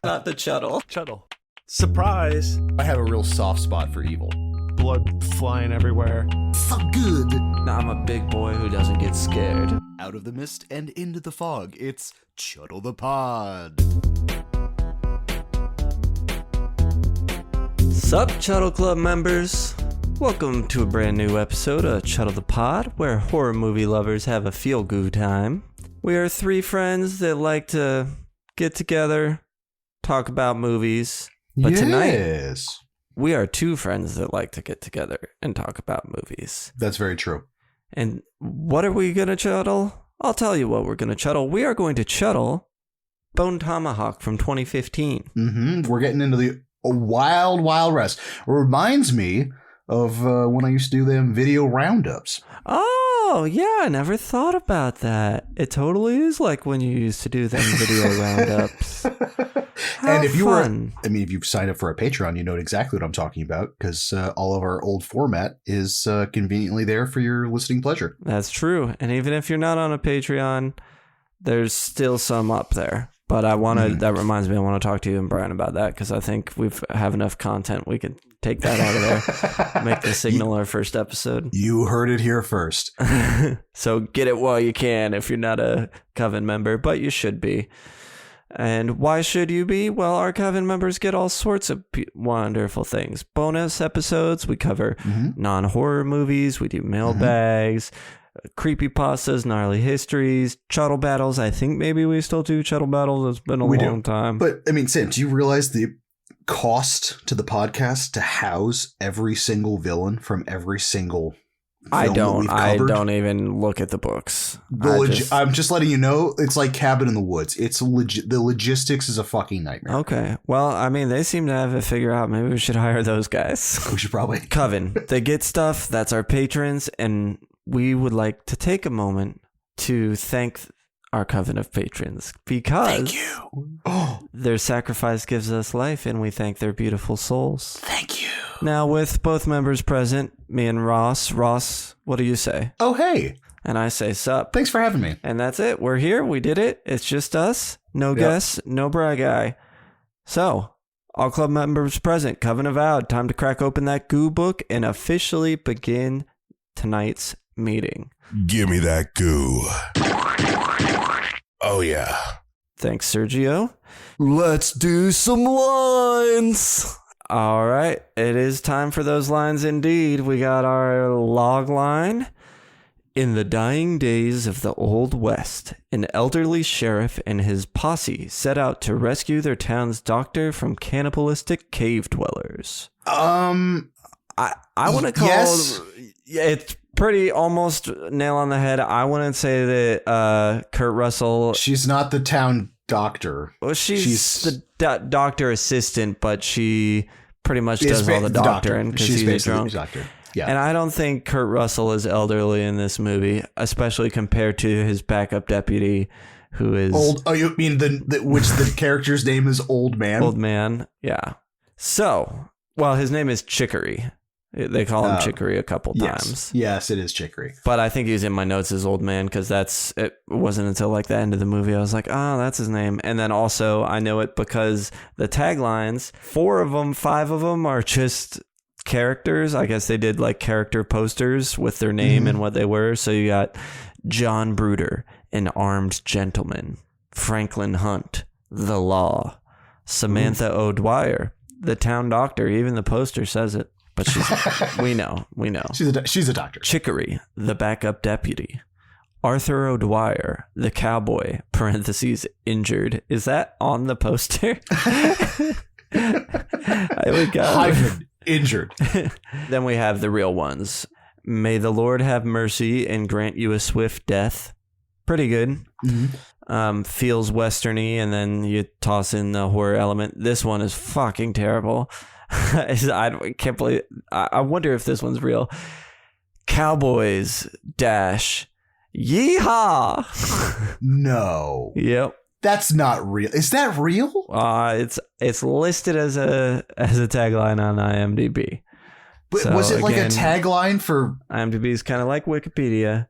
Not the Chuddle. Chuddle. Surprise. I have a real soft spot for evil. Blood flying everywhere. So good. I'm a big boy who doesn't get scared. Out of the mist and into the fog, it's Chuddle the Pod. Sup, Chuddle Club members? Welcome to a brand new episode of Chuddle the Pod, where horror movie lovers have a feel-good time. We are three friends that like to get together, talk about movies. But tonight, we are two friends that like to get together and talk about movies. That's very true. And what are we going to chuddle? I'll tell you what we're going to chuddle. We are going to chuddle Bone Tomahawk from 2015. We're getting into the wild west. It reminds me of when I used to do them video roundups. Oh, yeah, I never thought about that. It totally is like when you used to do them video roundups. And if you've signed up for a Patreon, you know exactly what I'm talking about, because all of our old format is conveniently there for your listening pleasure. That's true. And even if you're not on a Patreon, there's still some up there. But that reminds me, I want to talk to you and Bryan about that, because I think we have enough content. We could take that out of there, make the signal our first episode. You heard it here first. So get it while you can if you're not a Coven member, but you should be. And why should you be? Well, our Coven members get all sorts of wonderful things. Bonus episodes, we cover non-horror movies, we do mailbags, creepypastas, gnarly histories, Chuddle battles. I think maybe we still do Chuddle battles. It's been a long time. But, I mean, Sam, do you realize the cost to the podcast to house every single villain from every single I don't even look at the books. I'm just letting you know, it's like Cabin in the Woods. It's the logistics is a fucking nightmare. Okay. Well, I mean, they seem to have it figured out. Maybe we should hire those guys. We should probably. Coven. They get stuff. That's our patrons. And we would like to take a moment to thank our Coven of patrons, because thank you. Their sacrifice gives us life, and we thank their beautiful souls. Thank you. Now, with both members present, me and Ross, what do you say? Oh, hey. And I say, sup. Thanks for having me. And that's it. We're here. We did it. It's just us. No guests, no brag guy. So, all club members present, Coven avowed. Time to crack open that goo book and officially begin tonight's meeting. Give me that goo. Oh, yeah. Thanks, Sergio. Let's do some lines. All right. It is time for those lines indeed. We got our log line. In the dying days of the Old West, an elderly sheriff and his posse set out to rescue their town's doctor from cannibalistic cave dwellers. I want to call it's pretty almost nail on the head. I wouldn't say that Kurt Russell. She's not the town doctor. Well, she's the doctor assistant, but she pretty much does all the doctoring because he's a drunk doctor. Yeah. And I don't think Kurt Russell is elderly in this movie, especially compared to his backup deputy, who is old. Oh, you mean which the character's name is Old Man? Old Man, yeah. So, well, his name is Chicory. They call him Chicory a couple times. Yes, it is Chicory. But I think he's in my notes as Old Man, because it wasn't until like the end of the movie I was like, oh, that's his name. And then also I know it because the taglines, 5 of them are just characters. I guess they did like character posters with their name and what they were. So you got John Bruder, an armed gentleman, Franklin Hunt, the law, Samantha O'Dwyer, the town doctor. Even the poster says it. But we know. She's a doctor. Chicory, the backup deputy. Arthur O'Dwyer, the cowboy, parentheses, injured. Is that on the poster? I would go. Hyphen, injured. Then we have the real ones. May the Lord have mercy and grant you a swift death. Pretty good. Feels westerny, and then you toss in the horror element. This one is fucking terrible. I can't believe. I wonder if this one's real. Cowboys dash yeehaw. No. Yep. That's not real. Is that real? It's listed as a tagline on IMDb. But so, was it like a tagline for IMDb is kind of like Wikipedia.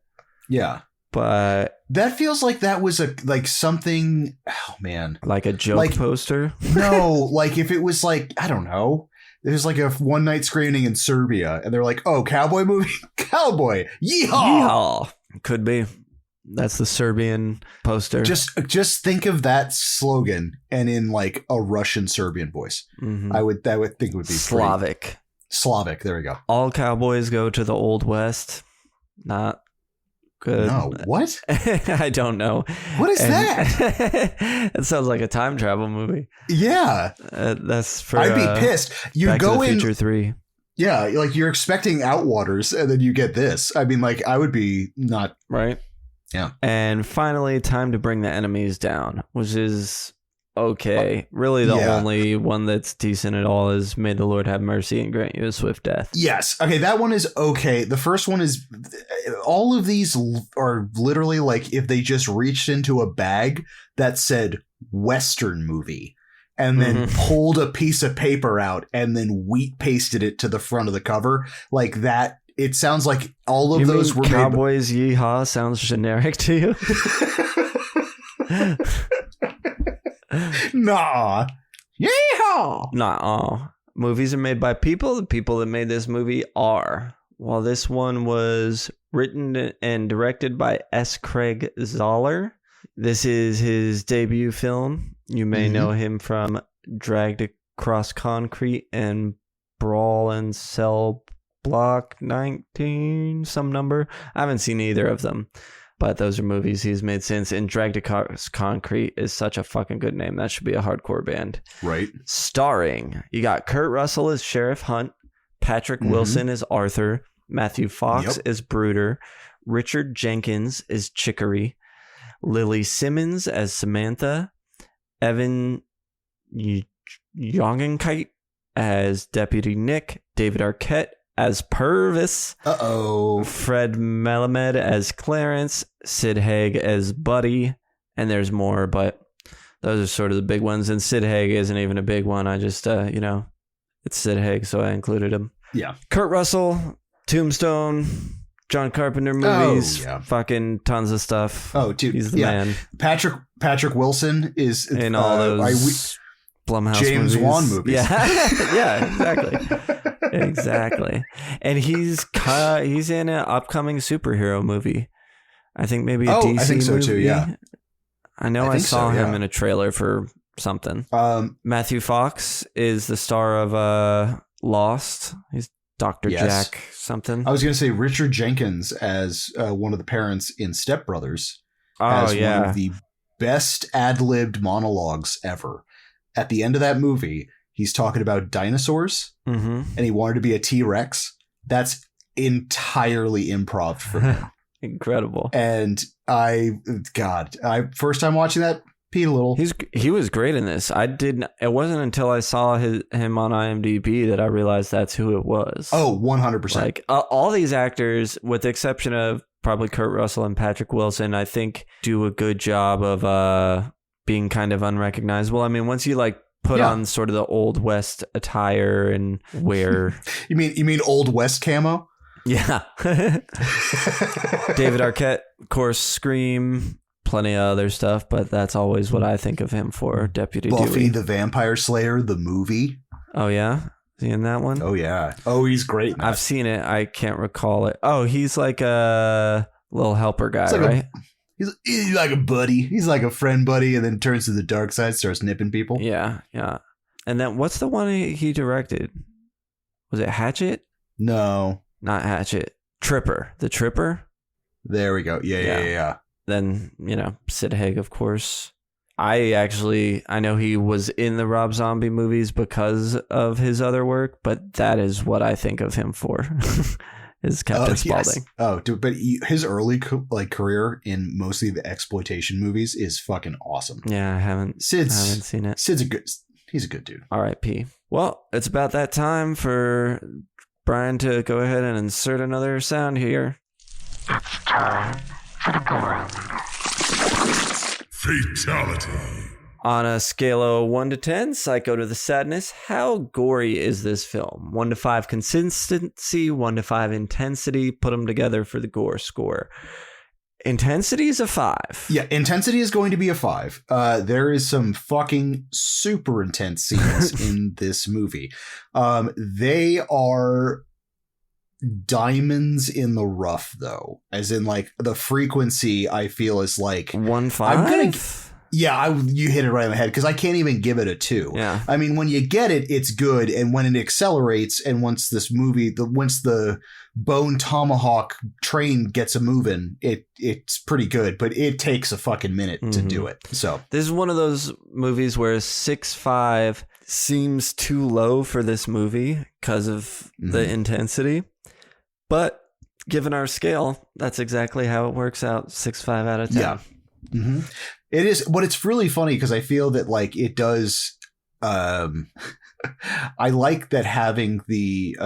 Yeah. But That feels like that was something. Oh man, like a joke poster. No, like if it was like, I don't know. There's like a one night screening in Serbia, and they're like, "Oh, cowboy movie, cowboy, yeehaw!" Yeehaw. Could be. That's the Serbian poster. Just think of that slogan, and in like a Russian Serbian voice. Mm-hmm. I would think it would be Slavic. Pretty. Slavic. There we go. All cowboys go to the Old West. Not good. No, what? I don't know. What is that? It sounds like a time travel movie. Yeah, that's for. I'd be pissed. You Back go to the in Future 3. Yeah, like you're expecting Outwaters, and then you get this. I mean, like I would be not right. Yeah. And finally, time to bring the enemies down, which is okay. Really, the only one that's decent at all is "May the Lord have mercy and grant you a swift death." Yes. Okay, that one is okay. The first one is. All of these are literally like if they just reached into a bag that said Western movie and then pulled a piece of paper out and then wheat pasted it to the front of the cover like that. It sounds like all of those were Cowboys Yeehaw sounds generic to you? Nah. Yeehaw! Nah. Movies are made by people. The people that made this movie are. While this one was written and directed by S. Craig Zahler. This is his debut film. You may know him from Dragged Across Concrete and Brawl and Cell Block 19, some number. I haven't seen either of them, but those are movies he's made since. And Dragged Across Concrete is such a fucking good name. That should be a hardcore band. Right. Starring, you got Kurt Russell as Sheriff Hunt, Patrick Wilson as Arthur, Matthew Fox as Bruder, Richard Jenkins as Chicory, Lily Simmons as Samantha, Evan Jongenkite as Deputy Nick, David Arquette as Purvis, Fred Melamed as Clarence, Sid Haig as Buddy, and there's more, but those are sort of the big ones. And Sid Haig isn't even a big one. I just, it's Sid Haig, so I included him. Yeah. Kurt Russell, Tombstone, John Carpenter movies, fucking tons of stuff. Oh, dude, he's the man. Patrick Wilson is in all those Blumhouse James movies. Wan movies. Yeah, yeah, exactly. And he's in an upcoming superhero movie. I think maybe a DC I think so movie. too. Yeah, I know I saw him in a trailer for something. Matthew Fox is the star of Lost. He's Dr. Jack something. I was going to say Richard Jenkins as one of the parents in Step Brothers. One of the best ad-libbed monologues ever. At the end of that movie, he's talking about dinosaurs and he wanted to be a T-Rex. That's entirely improv for him. Incredible. And first time watching that, peed a little. He was great in this. It wasn't until I saw him on IMDb that I realized that's who it was. Oh, 100%. Like all these actors, with the exception of probably Kurt Russell and Patrick Wilson, I think do a good job of being kind of unrecognizable. I mean, once you like put on sort of the Old West attire and wear. You mean Old West camo? Yeah. David Arquette, of course, Scream. Plenty of other stuff, but that's always what I think of him for. Deputy Buffy Dewey. the Vampire Slayer, the movie. Oh, yeah? Is he in that one? Oh, yeah. Oh, he's great. I've seen it. I can't recall it. Oh, he's like a little helper guy, right? He's like a buddy. He's like a friend buddy, and then turns to the dark side, starts nipping people. Yeah, yeah. And then what's the one he directed? Was it Hatchet? No. Not Hatchet. Tripper. The Tripper? There we go. Yeah. Then, Sid Haig, of course. I know he was in the Rob Zombie movies because of his other work, but that is what I think of him for, is Captain Spaulding. Yes. Oh, dude, but his early career in mostly the exploitation movies is fucking awesome. Yeah, I haven't seen it. He's a good dude. R.I.P. Well, it's about that time for Bryan to go ahead and insert another sound here. It's time. Fatality. On a scale of 1 to 10, Psycho to the Sadness, how gory is this film? 1 to 5 consistency, 1 to 5 intensity. Put them together for the gore score. Intensity is a 5. Yeah, intensity is going to be a 5. There is some fucking super intense scenes in this movie. They are diamonds in the rough, though. As in, like, the frequency, I feel, is like... 1.5? You hit it right on the head, because I can't even give it a 2. Yeah. I mean, when you get it, it's good, and when it accelerates, and once the Bone Tomahawk train gets a moving, it's pretty good, but it takes a fucking minute to do it. So this is one of those movies where 6.5 seems too low for this movie because of the intensity, but given our scale, that's exactly how it works out. 6.5 out of 10. Yeah. Mm-hmm. It is, but it's really funny because I feel that like it does. I like that having the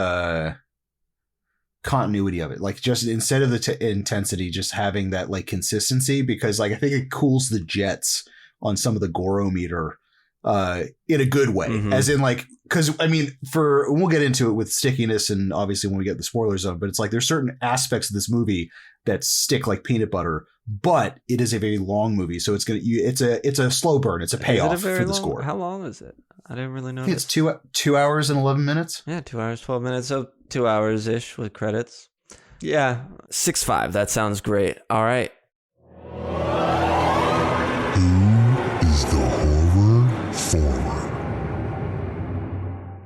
continuity of it, like just instead of the intensity, just having that like consistency, because like I think it cools the jets on some of the gorometer in a good way, as in like, because I mean, we'll get into it with stickiness and obviously when we get the spoilers of, but it's like there's certain aspects of this movie that stick like peanut butter, but it is a very long movie, so it's a slow burn. It's a payoff for the score. How long is it? I didn't really know. It's 2 hours and 11 minutes. Yeah, 2 hours 12 minutes, so 2 hours ish with credits. Yeah, 6.5. That sounds great. All right. Who is the horror forward?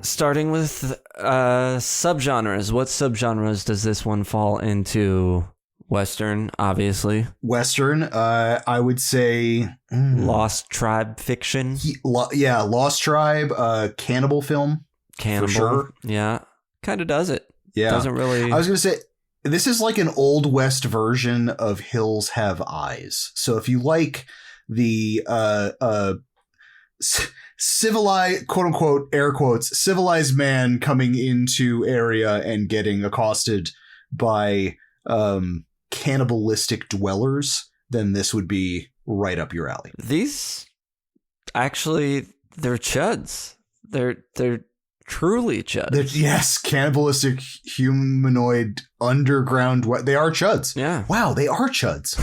Starting with subgenres. What subgenres does this one fall into? Western, obviously. Western, I would say... Lost Tribe fiction. Lost Tribe, cannibal film. Cannibal, for sure. Yeah. Kind of does it. Yeah. Doesn't really... I was going to say, this is like an Old West version of Hills Have Eyes. So if you like the civilized, quote unquote, air quotes, civilized man coming into area and getting accosted by cannibalistic dwellers, then this would be right up your alley. These, actually, they're chuds. They're truly chuds. Yes, cannibalistic humanoid underground. They are chuds. Yeah. Wow, they are chuds.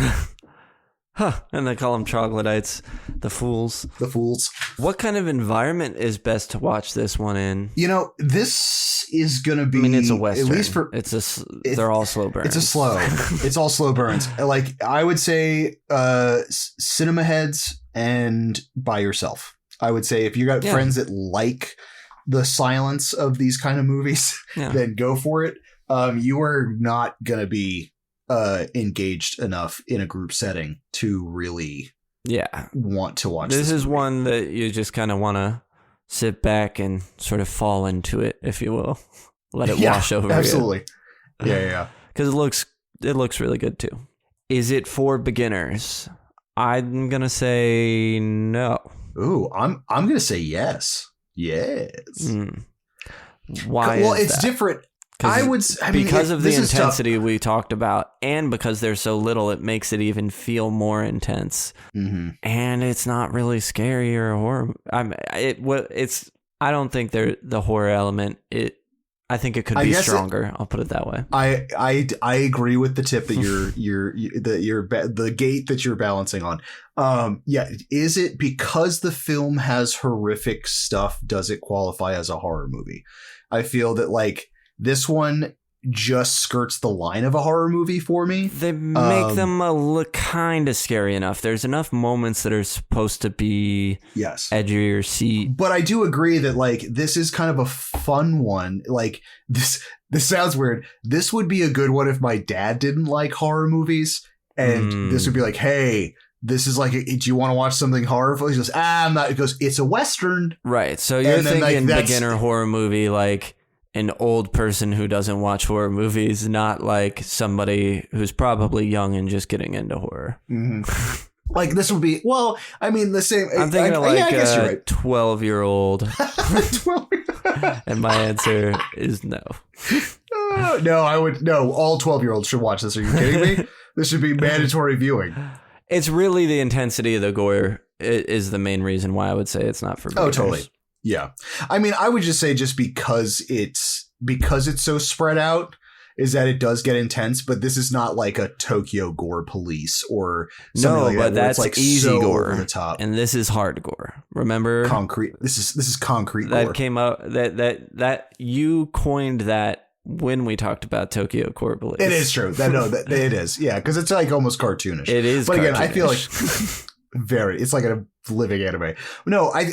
Huh. And they call them troglodytes, the fools. The fools. What kind of environment is best to watch this one in? You know, this is going to be... I mean, it's a Western. At least for... They're all slow burns. It's all slow burns. Like, I would say cinema heads and by yourself. I would say if you got friends that like the silence of these kind of movies, then go for it. You are not going to be engaged enough in a group setting to really want to watch this is movie. One that you just kind of want to sit back and sort of fall into it, if you will. Let it wash over absolutely. you. Yeah. Because it looks really good too. Is it for beginners? I'm gonna say no. Ooh, I'm gonna say yes. Why? Well, it's different. Because of the intensity we talked about, and because there's so little, it makes it even feel more intense. Mm-hmm. And it's not really scary or horror. I don't think the horror element. I think it could be stronger. I'll put it that way. I agree with the tip that the gate that you're balancing on. Is it because the film has horrific stuff? Does it qualify as a horror movie? I feel that like. This one just skirts the line of a horror movie for me. They make them look kind of scary enough. There's enough moments that are supposed to be edge of your seat. But I do agree that like this is kind of a fun one. Like this sounds weird. This would be a good one if my dad didn't like horror movies, and this would be like, hey. This is like, do you want to watch something horrible? He goes, I'm not. He goes, it's a Western. Right. So you're thinking beginner horror movie like an old person who doesn't watch horror movies, not like somebody who's probably young and just getting into horror. Mm-hmm. Like this would be, well, I mean, the same. I'm thinking of like a 12-year-old. 12. And my answer is no. No, I would, no, all 12-year-olds should watch this. Are you kidding me? This should be mandatory viewing. It's really the intensity of the gore is the main reason why I would say it's not for beginners. Oh, totally. Yeah. I mean, I would just say just because it's so spread out, is that it does get intense, but this is not like a Tokyo Gore Police or something like that. But that's like easy so gore, over the top. and this is hard gore. Remember, Concrete. This is concrete that gore. came out that you coined that when we talked about Tokyo Gore Police. It is true. It is. Yeah, because it's like almost cartoonish. It is. But again, cartoonish. I feel like it's like a living anime. No, I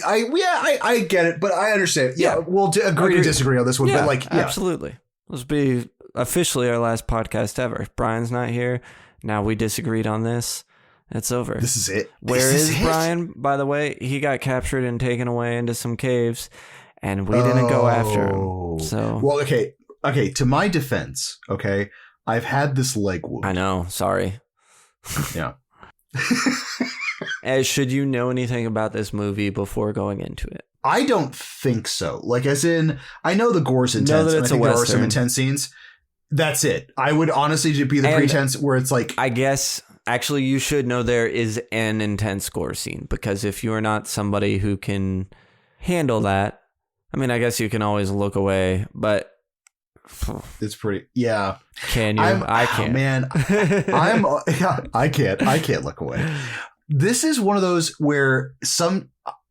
get it, but I understand. Yeah, we'll agree to disagree on this one. Yeah, but absolutely. This will be officially our last podcast ever. Brian's not here. Now we disagreed on this. It's over. This is it. Where is Bryan, by the way? He got captured and taken away into some caves, and we didn't go after him. So, well, okay. To my defense, okay, I've had this leg wound. I know. Sorry. Yeah. Should you know anything about this movie before going into it? I don't think so. Like, as in, I know the gore's intense. That and I it's think a there are Western. some intense scenes. That's it. I would honestly just be the pretense where it's like, I guess actually you should know there is an intense gore scene, because if you are not somebody who can handle that, I mean, I guess you can always look away, but it's pretty. Yeah. Can you? I can't. Man, I can't look away. This is one of those where I'm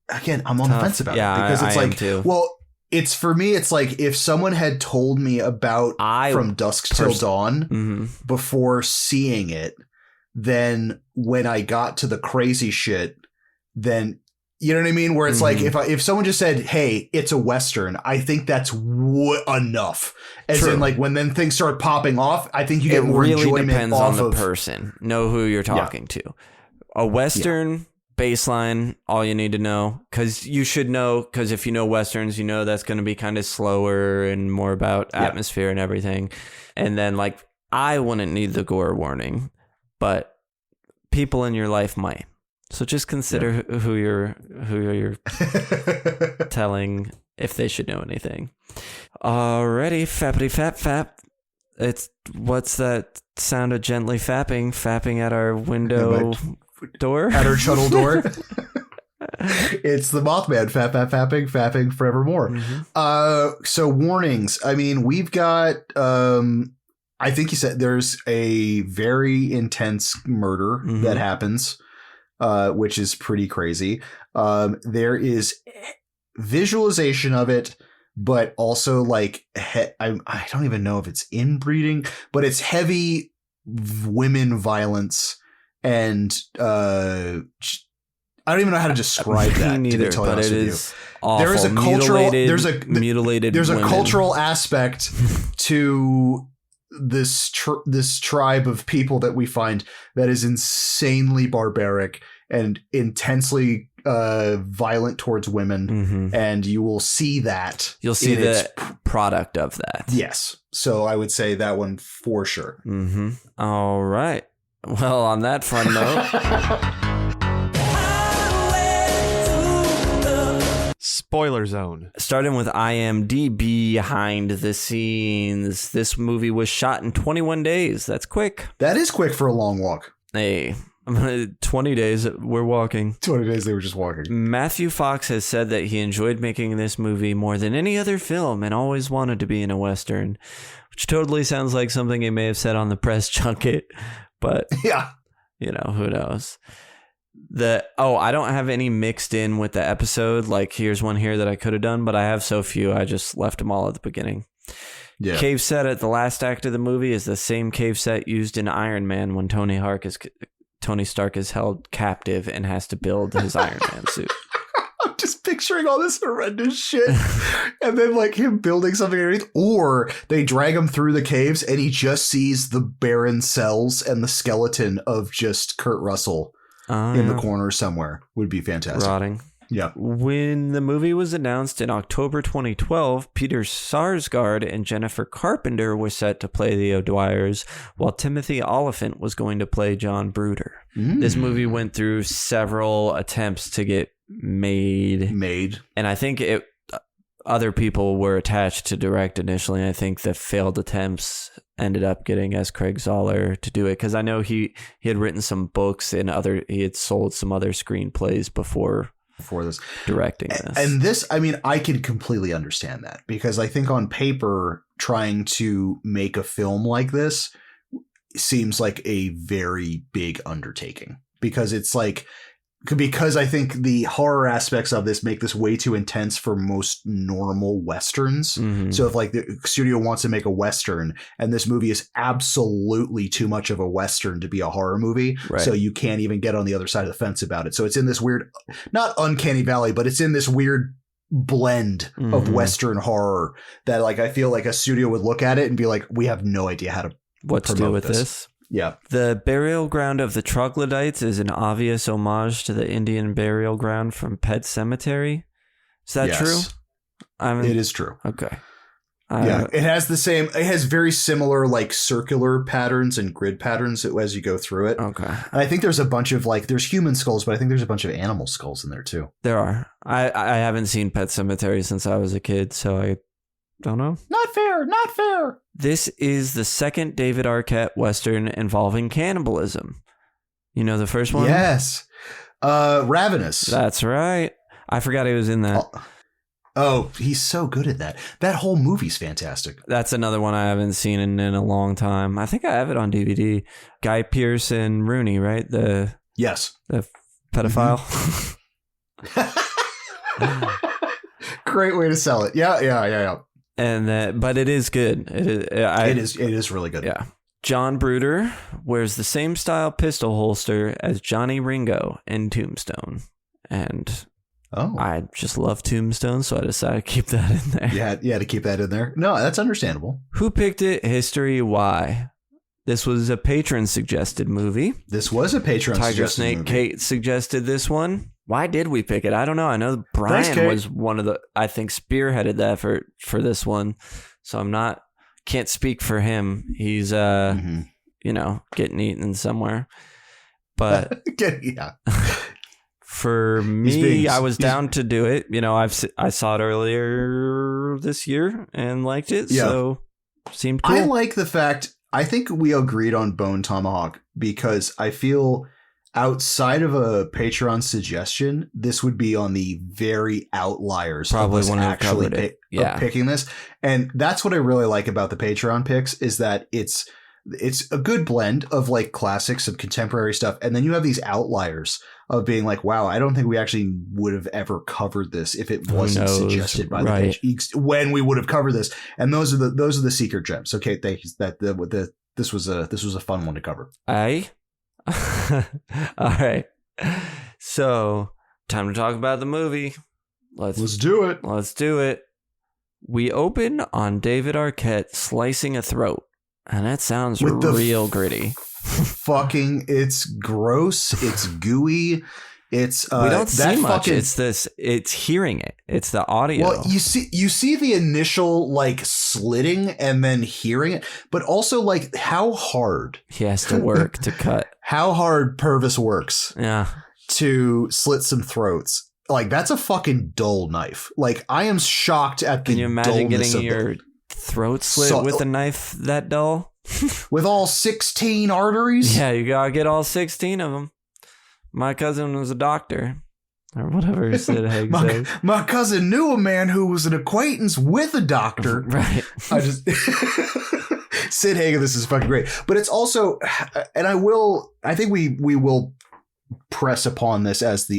on the fence about it, because it's like, too. Well, it's for me, it's like if someone had told me about From Dusk Till Dawn before seeing it, then when I got to the crazy shit, then you know what I mean? Where it's like if someone just said, "Hey, it's a Western," I think that's enough. As in, like, when then things start popping off, I think you get more really enjoyment depends off on the person. Know who you're talking to. A Western baseline, all you need to know, because you should know, because if you know Westerns, you know that's going to be kind of slower and more about atmosphere and everything. And then, like, I wouldn't need the gore warning, but people in your life might. So just consider who you're telling if they should know anything. Alrighty, fappity fap fap. It's what's that sound of gently fapping at our window door? At our Chuddle door. It's the Mothman fapping forevermore. So warnings. I mean, we've got I think you said there's a very intense murder that happens, which is pretty crazy. There is visualization of it, but also like I don't even know if it's inbreeding, but it's heavy women violence, and I don't even know how to describe that. Neither, to but it is awful. There is a cultural mutilated there's a women. cultural aspect to this tribe of people that we find that is insanely barbaric and intensely violent towards women, and you will see that. You'll see the product of that. Yes. So I would say that one for sure. All right. Well, on that fun note. Spoiler zone. Starting with IMDb behind the scenes. This movie was shot in 21 days. That's quick. That is quick for a long walk. Hey, 20 days we're walking. 20 days they were just walking. Matthew Fox has said that he enjoyed making this movie more than any other film and always wanted to be in a Western, which totally sounds like something he may have said on the press junket, but yeah, you know, who knows. I don't have any mixed in with the episode. Like, here's one here that I could have done, but I have so few, I just left them all at the beginning. Yeah. Cave set at the last act of the movie is the same cave set used in Iron Man when Tony Stark is held captive and has to build his Iron Man suit. I'm just picturing all this horrendous shit, and then like him building something underneath, or they drag him through the caves and he just sees the barren cells and the skeleton of just Kurt Russell in the corner somewhere. Would be fantastic. Rotting. Yeah. When the movie was announced in October 2012, Peter Sarsgaard and Jennifer Carpenter were set to play the O'Dwyers, while Timothy Olyphant was going to play John Bruder. This movie went through several attempts to get made. And I think other people were attached to direct initially. I think the failed attempts ended up getting S. Craig Zoller to do it, because I know he had written some books and he had sold some other screenplays before for this. directing this. And this, I mean, I can completely understand that because I think on paper, trying to make a film like this seems like a very big undertaking because it's like, because I think the horror aspects of this make this way too intense for most normal Westerns. Mhm. So if like the studio wants to make a Western and this movie is absolutely too much of a Western to be a horror movie, Right. so you can't even get on the other side of the fence about it. So it's in this weird, not uncanny valley, but it's in this weird blend of Mhm. Western horror that like I feel like a studio would look at it and be like, we have no idea how to what to do promote with this. this? Yeah. The burial ground of the troglodytes is an obvious homage to the Indian burial ground from Pet Sematary. Is that Yes. true? It is true. Okay. Yeah, it has it has very similar like circular patterns and grid patterns as you go through it. Okay. And I think there's a bunch of like, there's human skulls, but I think there's a bunch of animal skulls in there too. There are. I haven't seen Pet Sematary since I was a kid, so I don't know. Not fair. Not fair. This is the second David Arquette Western involving cannibalism. You know the first one? Yes. Ravenous. That's right. I forgot he was in that. Oh, he's so good at that. That whole movie's fantastic. That's another one I haven't seen in a long time. I think I have it on DVD. Guy Pearce and Rooney, right? The Yes. pedophile. Great way to sell it. Yeah. And but it is good. It is really good. Yeah. John Bruder wears the same style pistol holster as Johnny Ringo in Tombstone. And I just love Tombstone, so I decided to keep that in there. Yeah, to keep that in there. No, that's understandable. Who picked it? History, why? This was a patron suggested movie. This was a patron Tiger suggested Snake movie. Kate suggested this one. Why did we pick it? I don't know. I know Bryan was one of the, I think, spearheaded the effort for this one. So can't speak for him. He's, getting eaten somewhere. But yeah. For me, I was down to do it. You know, I saw it earlier this year and liked it. Yeah. So seemed cool. I like the fact, I think we agreed on Bone Tomahawk because I feel outside of a Patreon suggestion, this would be on the very outliers. Probably of us one of actually covered it. Yeah. picking this. And that's what I really like about the Patreon picks is that it's a good blend of like classics of contemporary stuff. And then you have these outliers of being like, wow, I don't think we actually would have ever covered this if it wasn't suggested by the page when we would have covered this. And those are the secret gems. Okay. This was a fun one to cover. Aye. All right. So time to talk about the movie. Let's do it. Let's do it. We open on David Arquette slicing a throat. And that sounds real gritty. It's gross. It's gooey. It's we don't see much. It's hearing it. It's the audio. Well, you see the initial like slitting and then hearing it, but also like how hard he has to work to cut. How hard Purvis works. Yeah. To slit some throats. Like that's a fucking dull knife. Like I am shocked at the Can you imagine getting your it. Throat slit with a knife that dull? With all 16 arteries? Yeah, you gotta get all 16 of them. My cousin was a doctor, or whatever Sid Haig says. My cousin knew a man who was an acquaintance with a doctor. Right. Sid Haig, this is fucking great. But it's also, and I think we will press upon this as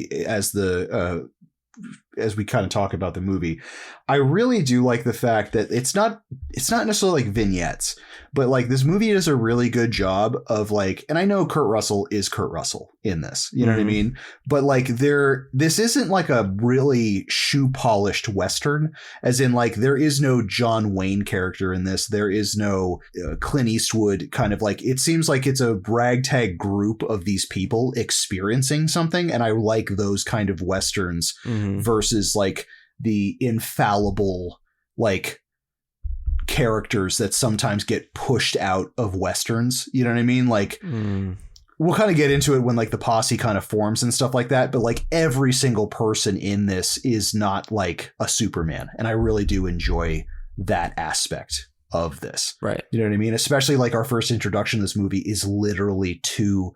we kind of talk about the movie. I really do like the fact that it's not necessarily like vignettes, but like this movie does a really good job of like, and I know Kurt Russell is Kurt Russell in this, you know what I mean? But like this isn't like a really shoe polished Western, as in like there is no John Wayne character in this. There is no Clint Eastwood kind of like, it seems like it's a ragtag group of these people experiencing something. And I like those kind of Westerns versus like the infallible like characters that sometimes get pushed out of Westerns. You know what I mean? Like we'll kind of get into it when like the posse kind of forms and stuff like that. But like every single person in this is not like a Superman. And I really do enjoy that aspect of this. Right. You know what I mean? Especially like our first introduction to this movie is literally to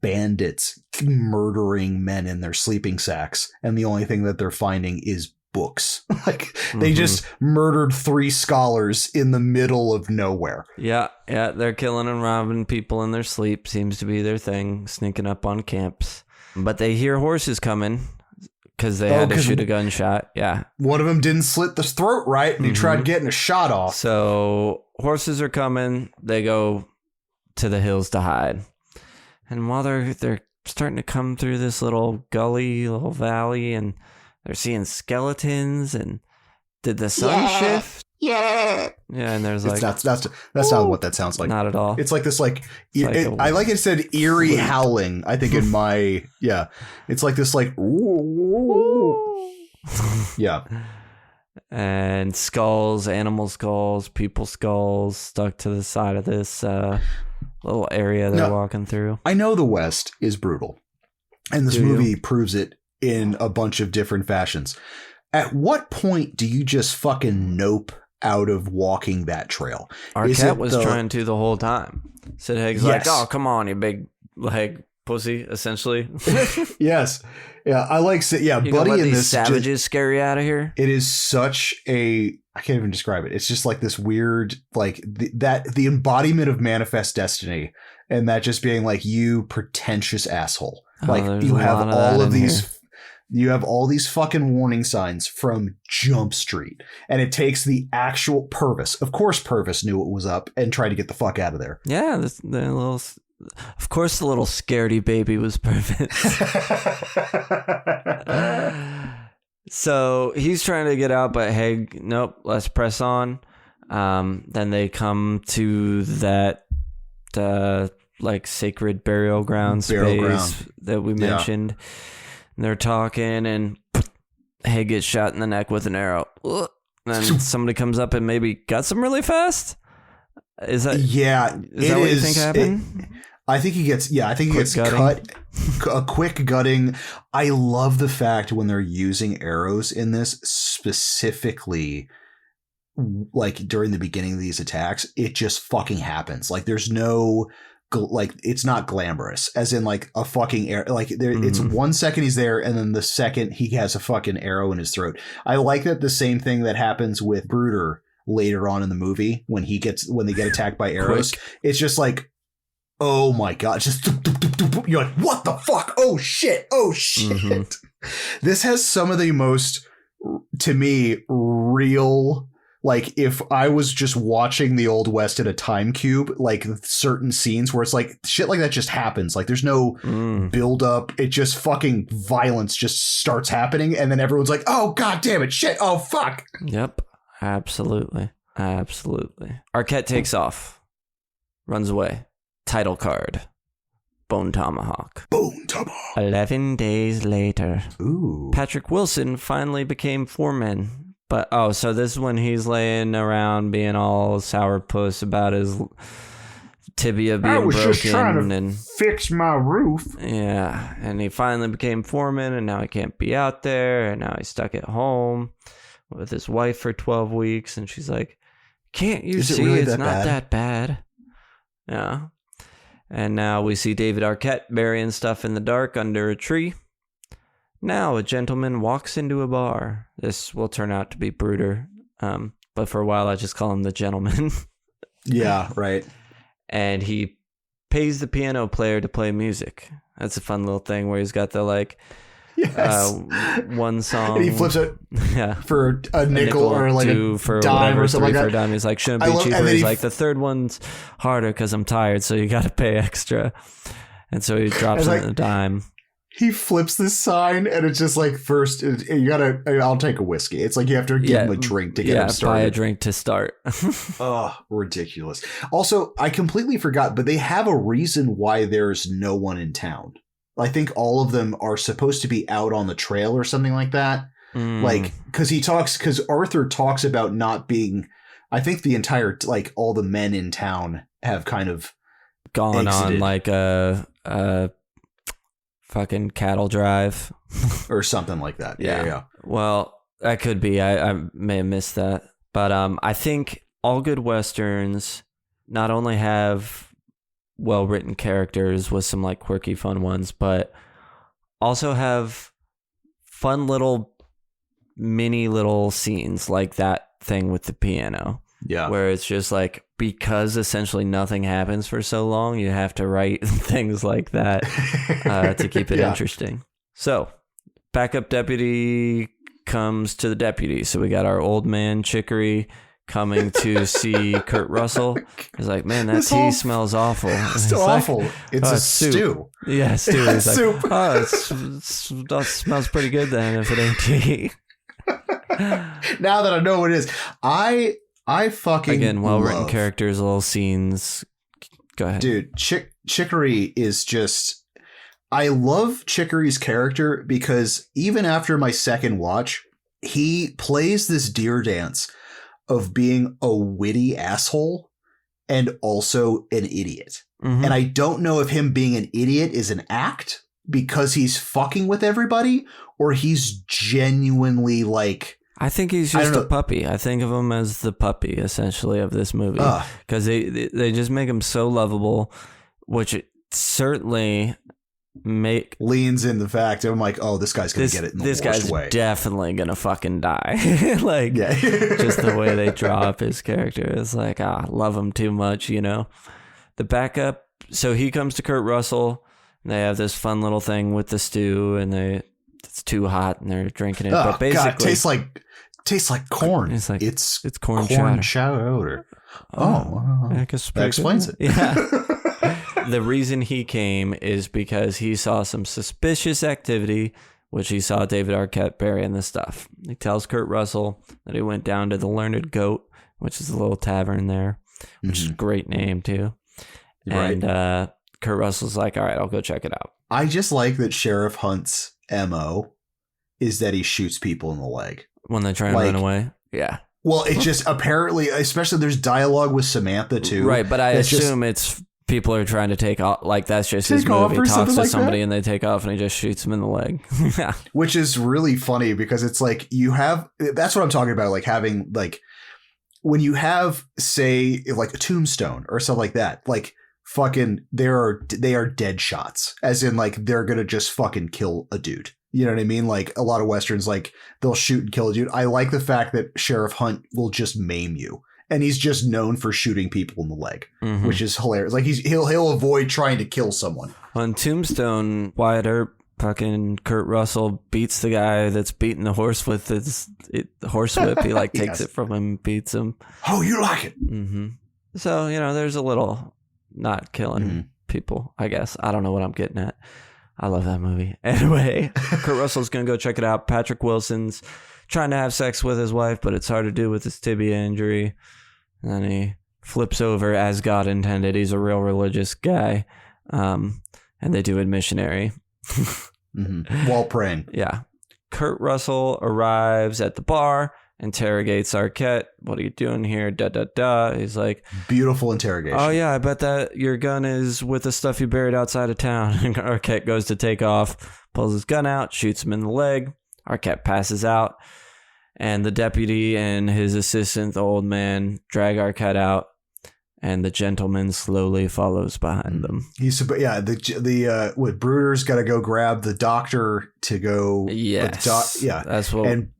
bandits murdering men in their sleeping sacks, and the only thing that they're finding is books. Like they just murdered 3 scholars in the middle of nowhere. Yeah, they're killing and robbing people in their sleep. Seems to be their thing, sneaking up on camps. But they hear horses coming because they had to shoot a gunshot. Yeah. One of them didn't slit the throat right, and he tried getting a shot off. So horses are coming. They go to the hills to hide. And while they're starting to come through this little gully, little valley, and they're seeing skeletons, and did the sun shift? Yeah. Yeah, and there's like... That's not what that sounds like. Not at all. It's like this, like... I like it said eerie howling, I think, in my... Yeah. It's like this, like... Yeah. And skulls, animal skulls, people skulls stuck to the side of this little area they're walking through. I know the West is brutal, and this movie proves it in a bunch of different fashions. At what point do you just fucking nope out of walking that trail? Arquette was trying to the whole time. Sid Haig's like, oh, come on, you big leg pussy, essentially. Yes. Yeah, I like... Yeah, you Buddy in these this... savages scare you out of here? It is such a... I can't even describe it. It's just like this weird... Like, the embodiment of Manifest Destiny, and that just being like, you pretentious asshole. Like, you have all of these... You have all these fucking warning signs from Jump Street, and it takes the actual Purvis. Of course, Purvis knew what was up and tried to get the fuck out of there. Yeah, the little... Of course, the little scaredy baby was Purvis. So he's trying to get out, but Haig, nope, let's press on. Then they come to that like sacred burial ground space that we mentioned. And they're talking, and Haig gets shot in the neck with an arrow. And then somebody comes up and maybe guts him really fast. Is that what you think happened? I think he gets cut. A quick gutting. I love the fact when they're using arrows in this, specifically, like during the beginning of these attacks, it just fucking happens. Like there's no, like it's not glamorous, as in like a fucking arrow. Like there, it's 1 second he's there, and then the second he has a fucking arrow in his throat. I like that the same thing that happens with Bruder later on in the movie when they get attacked by arrows. It's just like, oh my god, just you're like, what the fuck? Oh shit. This has some of the most, to me, real, like if I was just watching the Old West in a time cube, like certain scenes where it's like shit like that just happens. Like there's no build up. It just fucking violence just starts happening, and then everyone's like, oh god damn it, shit, oh fuck. Yep. Absolutely. Arquette takes off. Runs away. Title card. Bone Tomahawk. 11 days later. Ooh. Patrick Wilson finally became foreman. But, so this is when he's laying around being all sourpuss about his tibia being broken. I was just trying to fix my roof. Yeah, and he finally became foreman, and now he can't be out there, and now he's stuck at home with his wife for 12 weeks, and she's like, can't you see really it's not that bad? Yeah. And now we see David Arquette burying stuff in the dark under a tree. Now a gentleman walks into a bar. This will turn out to be Bruder, but for a while I just call him the gentleman. Yeah, right. And he pays the piano player to play music. That's a fun little thing where he's got the like... Yes. One song, and he flips it for a nickel or like a for dime or something like that. For a dime. He's like, shouldn't be cheaper. He's like, the third one's harder because I'm tired, so you got to pay extra. And so he drops it in a dime. He flips this sign, and it's just like, first you gotta, I'll take a whiskey. It's like you have to give him a drink to get him started. Buy a drink to start. Oh, ridiculous. Also, I completely forgot, but they have a reason why there's no one in town. I think all of them are supposed to be out on the trail or something like that. Like, because Arthur talks about not being, I think the entire, like all the men in town have kind of gone on like a fucking cattle drive or something like that. Yeah. Well, that could be, I may have missed that, but I think all good Westerns not only have well-written characters with some like quirky fun ones, but also have fun little mini little scenes like that thing with the piano. Yeah. Where it's just like, because essentially nothing happens for so long, you have to write things like that to keep it interesting. So, backup deputy comes to the deputy. So we got our old man Chicory coming to see Kurt Russell. He's like, man, that tea smells awful. It's awful. It's a stew. Yeah, stew. Yeah, He's like, soup. oh, that smells pretty good then if it ain't tea. Now that I know what it is, I fucking again, well-written love, characters, little scenes. Go ahead. dude. Chicory is just. I love Chicory's character because even after my second watch, he plays this deer dance of being a witty asshole and also an idiot. Mhm. And I don't know if him being an idiot is an act because he's fucking with everybody, or he's genuinely like. I think he's just a puppy. I think of him as the puppy, essentially, of this movie. Because they just make him so lovable, which it certainly leans in the fact. I'm like, oh, this guy's going to get it in the worst way. This guy's definitely going to fucking die. Like, yeah. just the way they draw up his character. It's like, love him too much, you know? The backup, so he comes to Kurt Russell, and they have this fun little thing with the stew, and it's too hot, and they're drinking it. But basically, God, tastes like corn. It's like it's corn chowder. Oh, I guess that explains it. Yeah. The reason he came is because he saw some suspicious activity, which he saw David Arquette burying the stuff. He tells Kurt Russell that he went down to the Learned Goat, which is a little tavern there, which is a great name too. Right. And Kurt Russell's like, all right, I'll go check it out. I just like that Sheriff Hunt's MO is that he shoots people in the leg. When they try and run away? Yeah. Well, it's just apparently, especially there's dialogue with Samantha too. Right, but I assume it's people are trying to take off, like that's just his move. He talks to somebody and they take off and he just shoots them in the leg. Yeah. Which is really funny because it's like that's what I'm talking about, like having like when you have, say, like a Tombstone or something like that, like fucking they are dead shots, as in like they're gonna just fucking kill a dude. You know what I mean? Like a lot of Westerns, like they'll shoot and kill a dude. I like the fact that Sheriff Hunt will just maim you. And he's just known for shooting people in the leg, which is hilarious. Like he'll avoid trying to kill someone. On Tombstone, Wyatt Earp, fucking Kurt Russell beats the guy that's beating the horse with the horsewhip. He like takes it from him, beats him. Oh, you like it? Mm-hmm. So there's a little not killing people. I guess I don't know what I'm getting at. I love that movie. Anyway, Kurt Russell's gonna go check it out. Patrick Wilson's trying to have sex with his wife, but it's hard to do with his tibia injury. And then he flips over as God intended. He's a real religious guy. And they do a missionary. While praying. Yeah. Kurt Russell arrives at the bar, interrogates Arquette. What are you doing here? Da, da, da. He's like... Beautiful interrogation. Oh, yeah, I bet that your gun is with the stuff you buried outside of town. And Arquette goes to take off, pulls his gun out, shoots him in the leg. Arquette passes out. And the deputy and his assistant, the old man, drag Arquette out, and the gentleman slowly follows behind them. Bruder's got to go grab the doctor to go. Yes,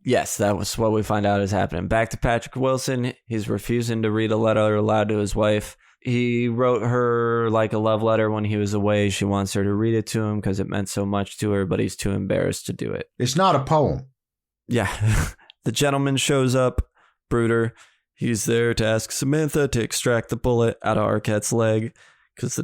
Yes, that was what we find out is happening. Back to Patrick Wilson. He's refusing to read a letter aloud to his wife. He wrote her like a love letter when he was away. She wants her to read it to him because it meant so much to her, but he's too embarrassed to do it. It's not a poem. Yeah. The gentleman shows up, Bruder. He's there to ask Samantha to extract the bullet out of Arquette's leg because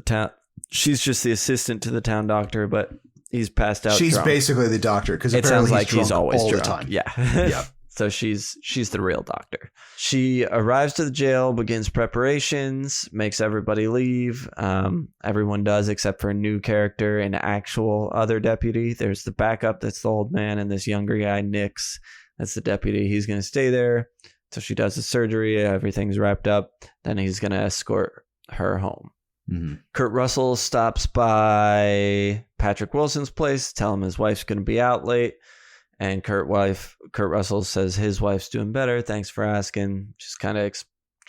she's just the assistant to the town doctor, but he's passed out. She's drunk. Basically the doctor because it sounds like he's always all drunk. The time. Yeah. Yeah. So she's the real doctor. She arrives to the jail, begins preparations, makes everybody leave. Everyone does except for a new character, an actual other deputy. There's the backup that's the old man, and this younger guy, Nix. That's the deputy. He's going to stay there till she does the surgery. Everything's wrapped up. Then he's going to escort her home. Mm-hmm. Kurt Russell stops by Patrick Wilson's place, tell him his wife's going to be out late. And Kurt Russell says his wife's doing better. Thanks for asking. Just kind of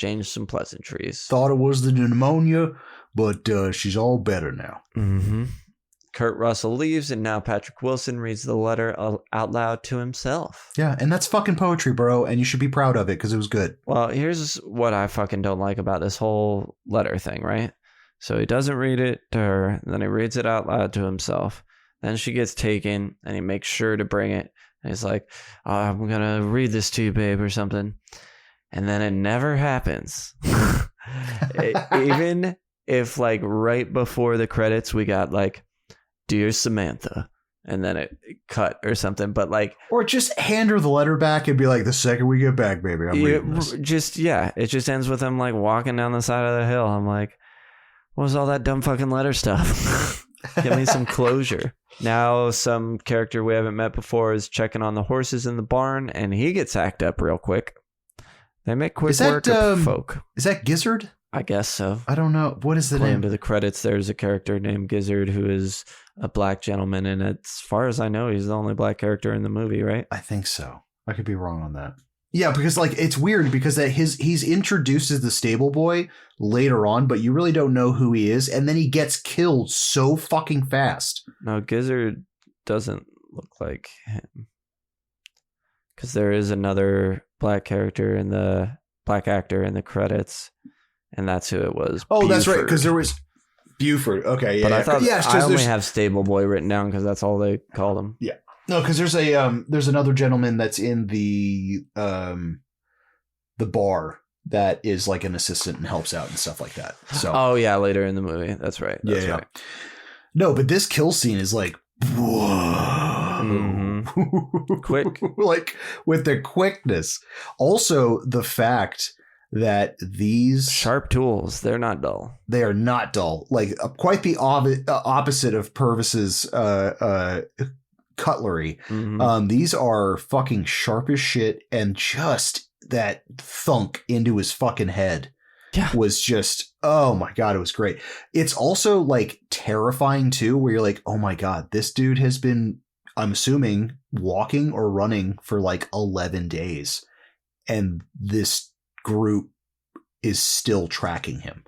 exchange some pleasantries. Thought it was the pneumonia, but she's all better now. Mm-hmm. Kurt Russell leaves, and now Patrick Wilson reads the letter out loud to himself. Yeah, and that's fucking poetry, bro, and you should be proud of it because it was good. Well, here's what I fucking don't like about this whole letter thing, right? So he doesn't read it to her, then he reads it out loud to himself. Then she gets taken, and he makes sure to bring it. And he's like, oh, I'm going to read this to you, babe, or something. And then it never happens. Even if, like, right before the credits, we got, like, Dear Samantha, and then it cut or something. But, like... Or just hand her the letter back and be like, the second we get back, baby, I'm reading this. It just ends with him, like, walking down the side of the hill. I'm like, what was all that dumb fucking letter stuff? Give me some closure. Now some character we haven't met before is checking on the horses in the barn, and he gets hacked up real quick. They make quick work of folk. Is that Gizzard? I guess so. I don't know. What is the name? To the credits, there's a character named Gizzard who is a black gentleman, and as far as I know, he's the only black character in the movie, right? I think so. I could be wrong on that. Yeah, because like it's weird because that he's introduced as the stable boy later on, but you really don't know who he is, and then he gets killed so fucking fast. No, Gizzard doesn't look like him, because there is another black character in the black actor in the credits, and that's who it was. Oh, Buford. That's right, because there was Buford. Okay, yeah. But I thought I only there's... have stable boy written down because that's all they called him. Yeah. No, because there's another gentleman that's in the bar that is like an assistant and helps out and stuff like that. So oh yeah, later in the movie. That's right. That's right. No, but this kill scene is like whoa. Mm-hmm. Quick. Like with the quickness. Also the fact that these sharp tools, they're not dull. They are not dull. Like quite the opposite of Purvis's cutlery. Mm-hmm. These are fucking sharp as shit, and just that thunk into his fucking head was just, oh my god, it was great. It's also like terrifying too, where you're like, oh my god, this dude has been, I'm assuming, walking or running for like 11 days, and this group is still tracking him.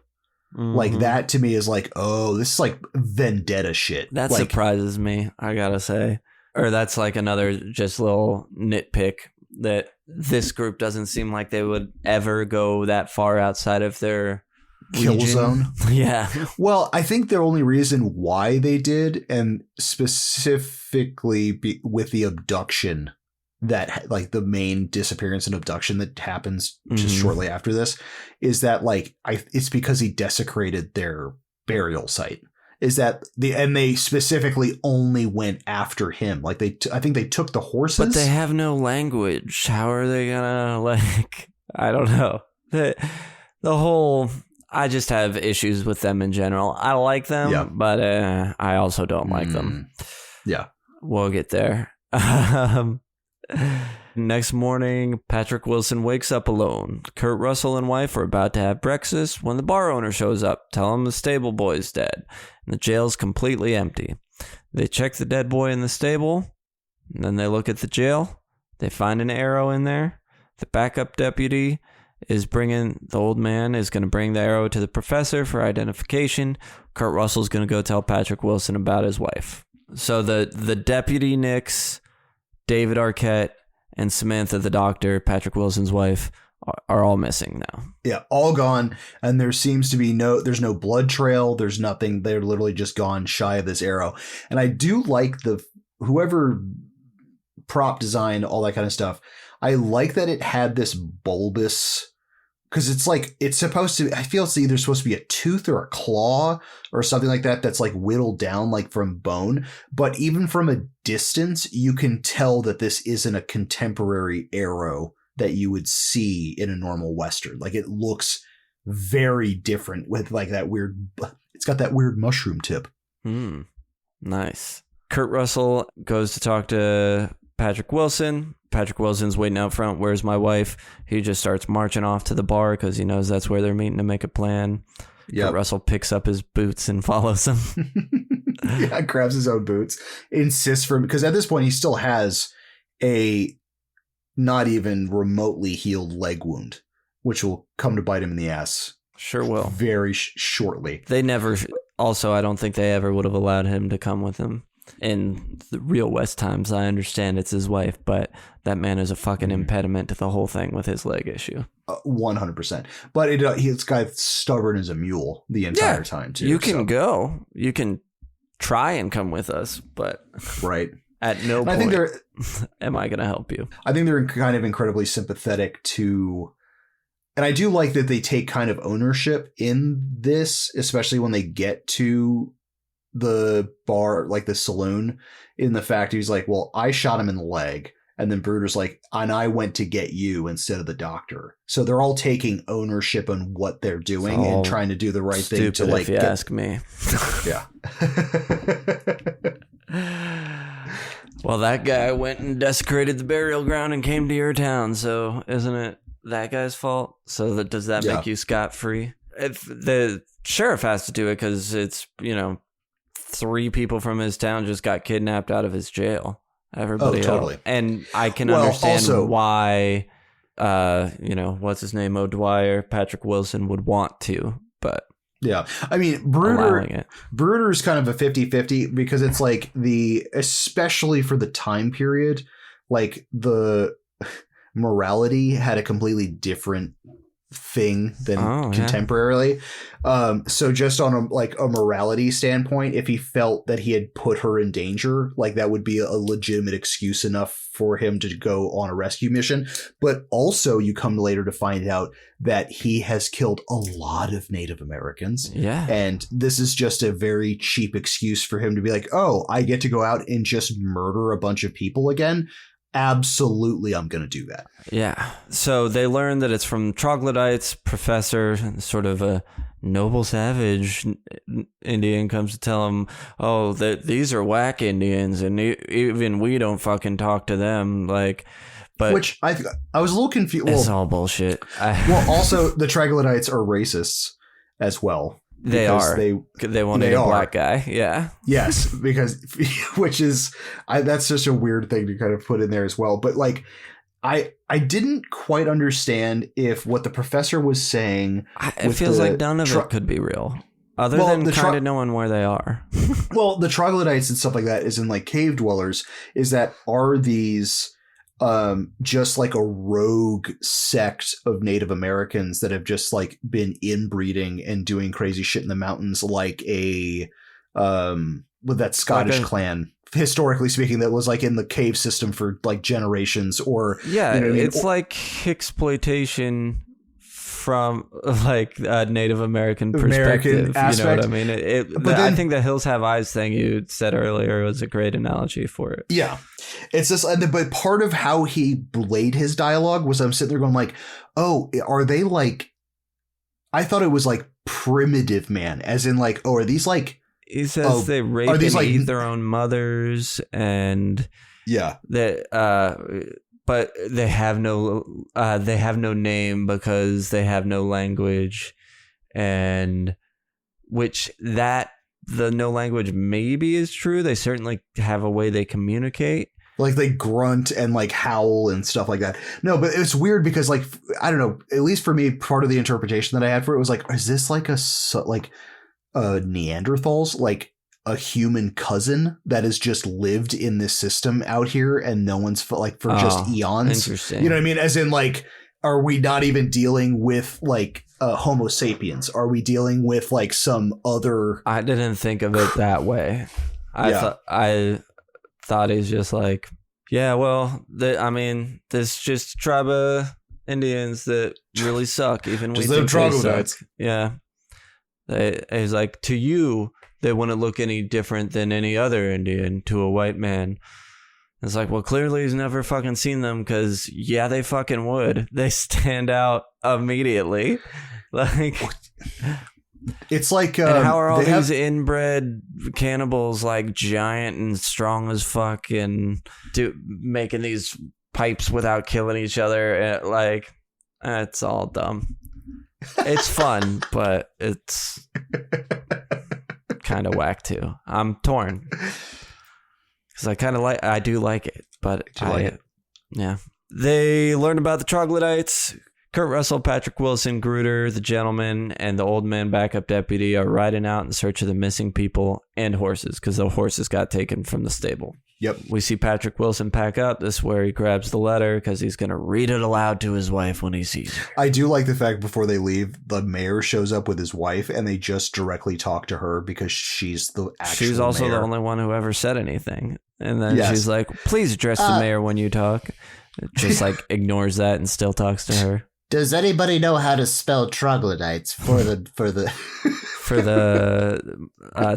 Mm-hmm. Like that to me is like, oh, this is like vendetta shit. That like, surprises me, I gotta say. Or that's like another just little nitpick, that this group doesn't seem like they would ever go that far outside of their kill region. Zone. Yeah. Well, I think the only reason why they did, and specifically with the abduction, that like the main disappearance and abduction that happens just shortly after this, is that like it's because he desecrated their burial site. Is that and they specifically only went after him. Like I think they took the horses, but they have no language. How are they gonna like? I don't know. The whole. I just have issues with them in general. I like them, but I also don't like them. Yeah, we'll get there. Next morning, Patrick Wilson wakes up alone. Kurt Russell and wife are about to have breakfast when the bar owner shows up, tell him the stable boy's dead, and the jail's completely empty. They check the dead boy in the stable, and then they look at the jail. They find an arrow in there. The backup deputy is the old man is going to bring the arrow to the professor for identification. Kurt Russell's going to go tell Patrick Wilson about his wife. So the deputy nicks David Arquette and Samantha, the doctor, Patrick Wilson's wife, are all missing now. Yeah, all gone. And there seems to be there's no blood trail. There's nothing. They're literally just gone shy of this arrow. And I do like whoever prop design, all that kind of stuff. I like that it had this bulbous, because it's like, it's supposed to, I feel it's either supposed to be a tooth or a claw or something like that that's like whittled down like from bone. But even from a distance, you can tell that this isn't a contemporary arrow that you would see in a normal Western. Like it looks very different with like that weird, it's got that weird mushroom tip. Nice. Kurt Russell goes to talk to Patrick Wilson. Patrick Wilson's waiting out front. Where's my wife? He just starts marching off to the bar because he knows that's where they're meeting to make a plan. Kurt Russell picks up his boots and follows him. Yeah, grabs his own boots. Insists for him, because at this point he still has a not even remotely healed leg wound. which will come to bite him in the ass. Sure will. Very shortly. They never. Also, I don't think they ever would have allowed him to come with them. In the real West times, I understand it's his wife, but that man is a fucking impediment to the whole thing with his leg issue. 100%. But he's got stubborn as a mule the entire time, too. You can go. You can try and come with us, but right. At no point am I going to help you. I think they're kind of incredibly sympathetic to... And I do like that they take kind of ownership in this, especially when they get to the bar, like the saloon, in the fact he's like, well, I shot him in the leg. And then Bruder's like, and I went to get you instead of the doctor. So they're all taking ownership on what they're doing and trying to do the right thing to like. If you ask me. Yeah. Well, that guy went and desecrated the burial ground and came to your town. So isn't it that guy's fault? So does that make you scot-free? If the sheriff has to do it because it's, 3 people from his town just got kidnapped out of his jail. Everybody totally. else. And I can understand why, what's his name? O'Dwyer, Patrick Wilson would want to, but. Yeah. I mean, Bruder is kind of a 50-50 because it's like especially for the time period, like the morality had a completely different thing than contemporarily. So just on a morality standpoint, if he felt that he had put her in danger, like that would be a legitimate excuse enough for him to go on a rescue mission. But also you come later to find out that he has killed a lot of Native Americans. Yeah. And this is just a very cheap excuse for him to be like, oh, I get to go out and just murder a bunch of people again. Absolutely, I'm going to do that. Yeah. So they learn that it's from troglodytes. Professor, sort of a noble savage Indian, comes to tell him, oh, these are whack Indians, and even we don't fucking talk to them. Which I was a little confused. It's all bullshit. Also, the troglodytes are racists as well. They are. They won't eat a black guy. Yeah. Yes, because that's just a weird thing to kind of put in there as well. But I didn't quite understand if what the professor was saying. It feels like none of it could be real, other than kind of knowing where they are. Well, the troglodytes and stuff like that, is in like cave dwellers. Are these just like a rogue sect of Native Americans that have just like been inbreeding and doing crazy shit in the mountains, like with that Scottish clan, historically speaking, that was like in the cave system for like generations, or it's like exploitation from like a Native American perspective. Aspect. You know what I mean? I think the hills have eyes thing you said earlier was a great analogy for it. Yeah. It's just, but part of how he laid his dialogue was I'm sitting there going like, oh, are they like, I thought it was like primitive man, as in like, oh, are these like, he says they rape and eat their own mothers, and but they have no name because they have no language, and the no language maybe is true. They certainly have a way they communicate. Like they grunt and like howl and stuff like that. No, but it's weird because like, I don't know, at least for me, part of the interpretation that I had for it was like, is this like a Neanderthals, like a human cousin that has just lived in this system out here and no one's for just eons? Interesting. You know what I mean? As in like, are we not even dealing with like Homo sapiens? Are we dealing with like some other? I didn't think of it that way. I thought he's just like, yeah, well, this just tribe of Indians that really suck. Even we think they suck. Yeah. He's like, to you, they wouldn't look any different than any other Indian to a white man. It's like, well, clearly he's never fucking seen them because, yeah, they fucking would. They stand out immediately. Like, it's like, and how are all these inbred cannibals like giant and strong as fuck and making these pipes without killing each other? Like, it's all dumb. It's fun, but it's kind of whack too. I'm torn because I do like it, but like it. Yeah. They learned about the troglodytes, Kurt Russell, Patrick Wilson, Gruder, the gentleman, and the old man backup deputy are riding out in search of the missing people and horses because the horses got taken from the stable. Yep. We see Patrick Wilson pack up. This is where he grabs the letter because he's going to read it aloud to his wife when he sees her. I do like the fact before they leave, the mayor shows up with his wife and they just directly talk to her because she's the actual She's also mayor. the only one who ever said anything. And then Yes. she's like, please address the mayor when you talk. Just like ignores that and still talks to her. Does anybody know how to spell troglodytes for the For the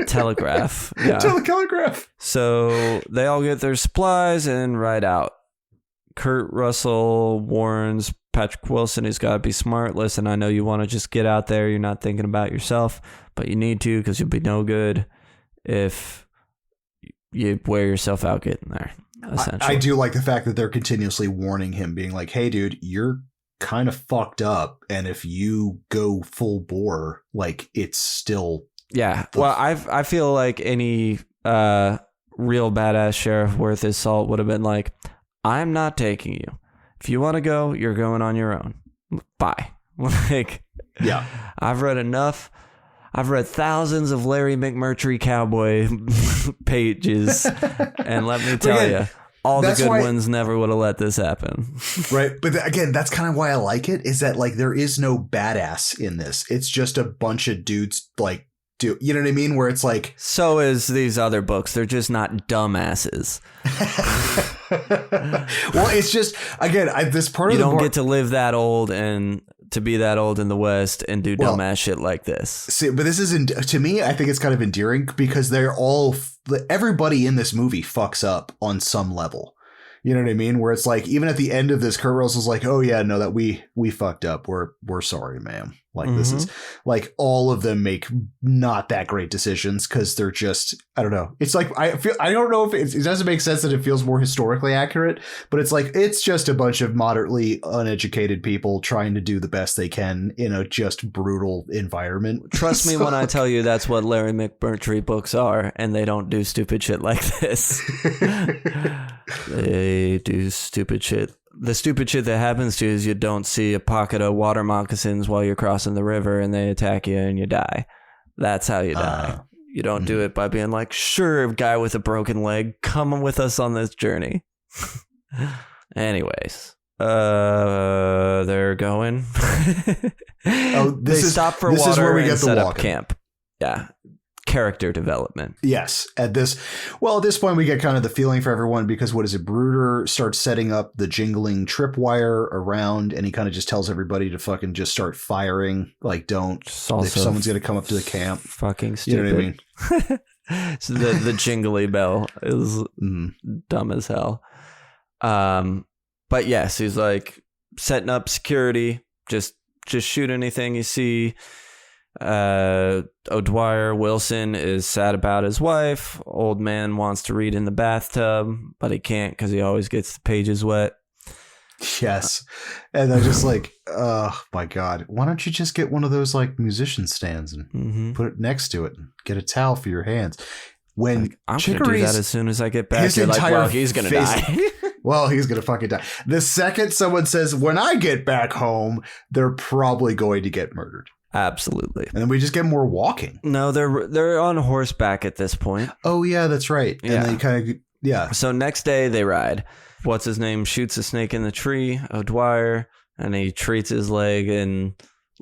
telegraph. Yeah. Telegraph. So they all get their supplies and ride out. Kurt Russell warns Patrick Wilson he's got to be smart. Listen, I know you want to just get out there. You're not thinking about yourself, but you need to because you'll be no good if you wear yourself out getting there, essentially. I do like the fact that they're continuously warning him, being like, hey, dude, you're kind of fucked up. And if you go full bore, like, it's still... Yeah. Well, I feel like any real badass sheriff worth his salt would have been like, I'm not taking you. If you want to go, you're going on your own. Bye. Like, Yeah. I've read enough. I've read thousands of Larry McMurtry cowboy pages. And let me tell you, all the good ones never would have let this happen. Right. But again, that's kind of why I like it, is that, like, there is no badass in this. It's just a bunch of dudes, like, you know what I mean? Where it's like... So is these other books. They're just not dumbasses. Well, it's just, again, this part you of the don't get to live that old and to be that old in the West and do Well, dumbass shit like this. See, but this isn't, to me, I think it's kind of endearing because everybody in this movie fucks up on some level. You know what I mean? Where it's like, even at the end of this, Kurt Russell's like, oh yeah, no, that we fucked up. We're sorry, ma'am. Like, this is like, all of them make not that great decisions because they're just, I don't know. It's like, I don't know if it doesn't make sense that it feels more historically accurate, but it's like, it's just a bunch of moderately uneducated people trying to do the best they can in a just brutal environment. Trust me when I tell you that's what Larry McMurtry books are, and they don't do stupid shit like this. They do stupid shit. The stupid shit that happens to you is you don't see a pocket of water moccasins while you're crossing the river and they attack you and you die. That's how you die. You don't do it by being like, sure, guy with a broken leg, come with us on this journey. Anyways, they're going. They stop for water. This is where we get set up camp. Yeah. Character development. Yes. At this point, we get kind of the feeling for everyone because what is it? Bruder starts setting up the jingling tripwire around, and he kind of just tells everybody to fucking just start firing. Like, don't. If someone's going to come up to the camp. Fucking stupid. You know what I mean? So the jingly bell is dumb as hell. But yes, he's like setting up security. Just shoot anything you see. O'Dwyer Wilson is sad about his wife. Old man wants to read in the bathtub, but he can't because he always gets the pages wet. Yes. And I'm just like, oh my God, why don't you just get one of those like musician stands and put it next to it and get a towel for your hands? When like, I'm going to do that as soon as I get back. You're like, well, he's going to die. Well, he's going to fucking die. The second someone says, when I get back home, they're probably going to get murdered. Absolutely. And then we just get more walking. No, they're on horseback at this point. Oh, yeah, that's right. Yeah. And they kind of, yeah. So next day they ride. What's his name? Shoots a snake in the tree, O'Dwyer, and he treats his leg and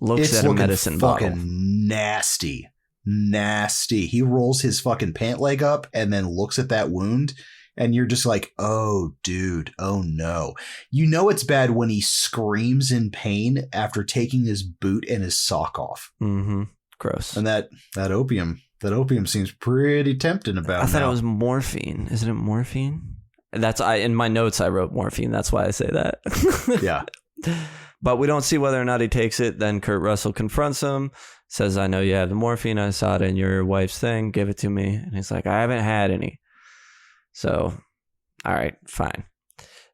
looks at a medicine bottle. It's fucking nasty. Nasty. He rolls his fucking pant leg up and then looks at that wound. And you're just like, oh, dude, oh, no. You know it's bad when he screams in pain after taking his boot and his sock off. Mm-hmm. Gross. And that opium seems pretty tempting about I thought it was morphine. Isn't it morphine? In my notes, I wrote morphine. That's why I say that. Yeah. But we don't see whether or not he takes it. Then Kurt Russell confronts him, says, I know you have the morphine. I saw it in your wife's thing. Give it to me. And he's like, I haven't had any. So, all right, fine.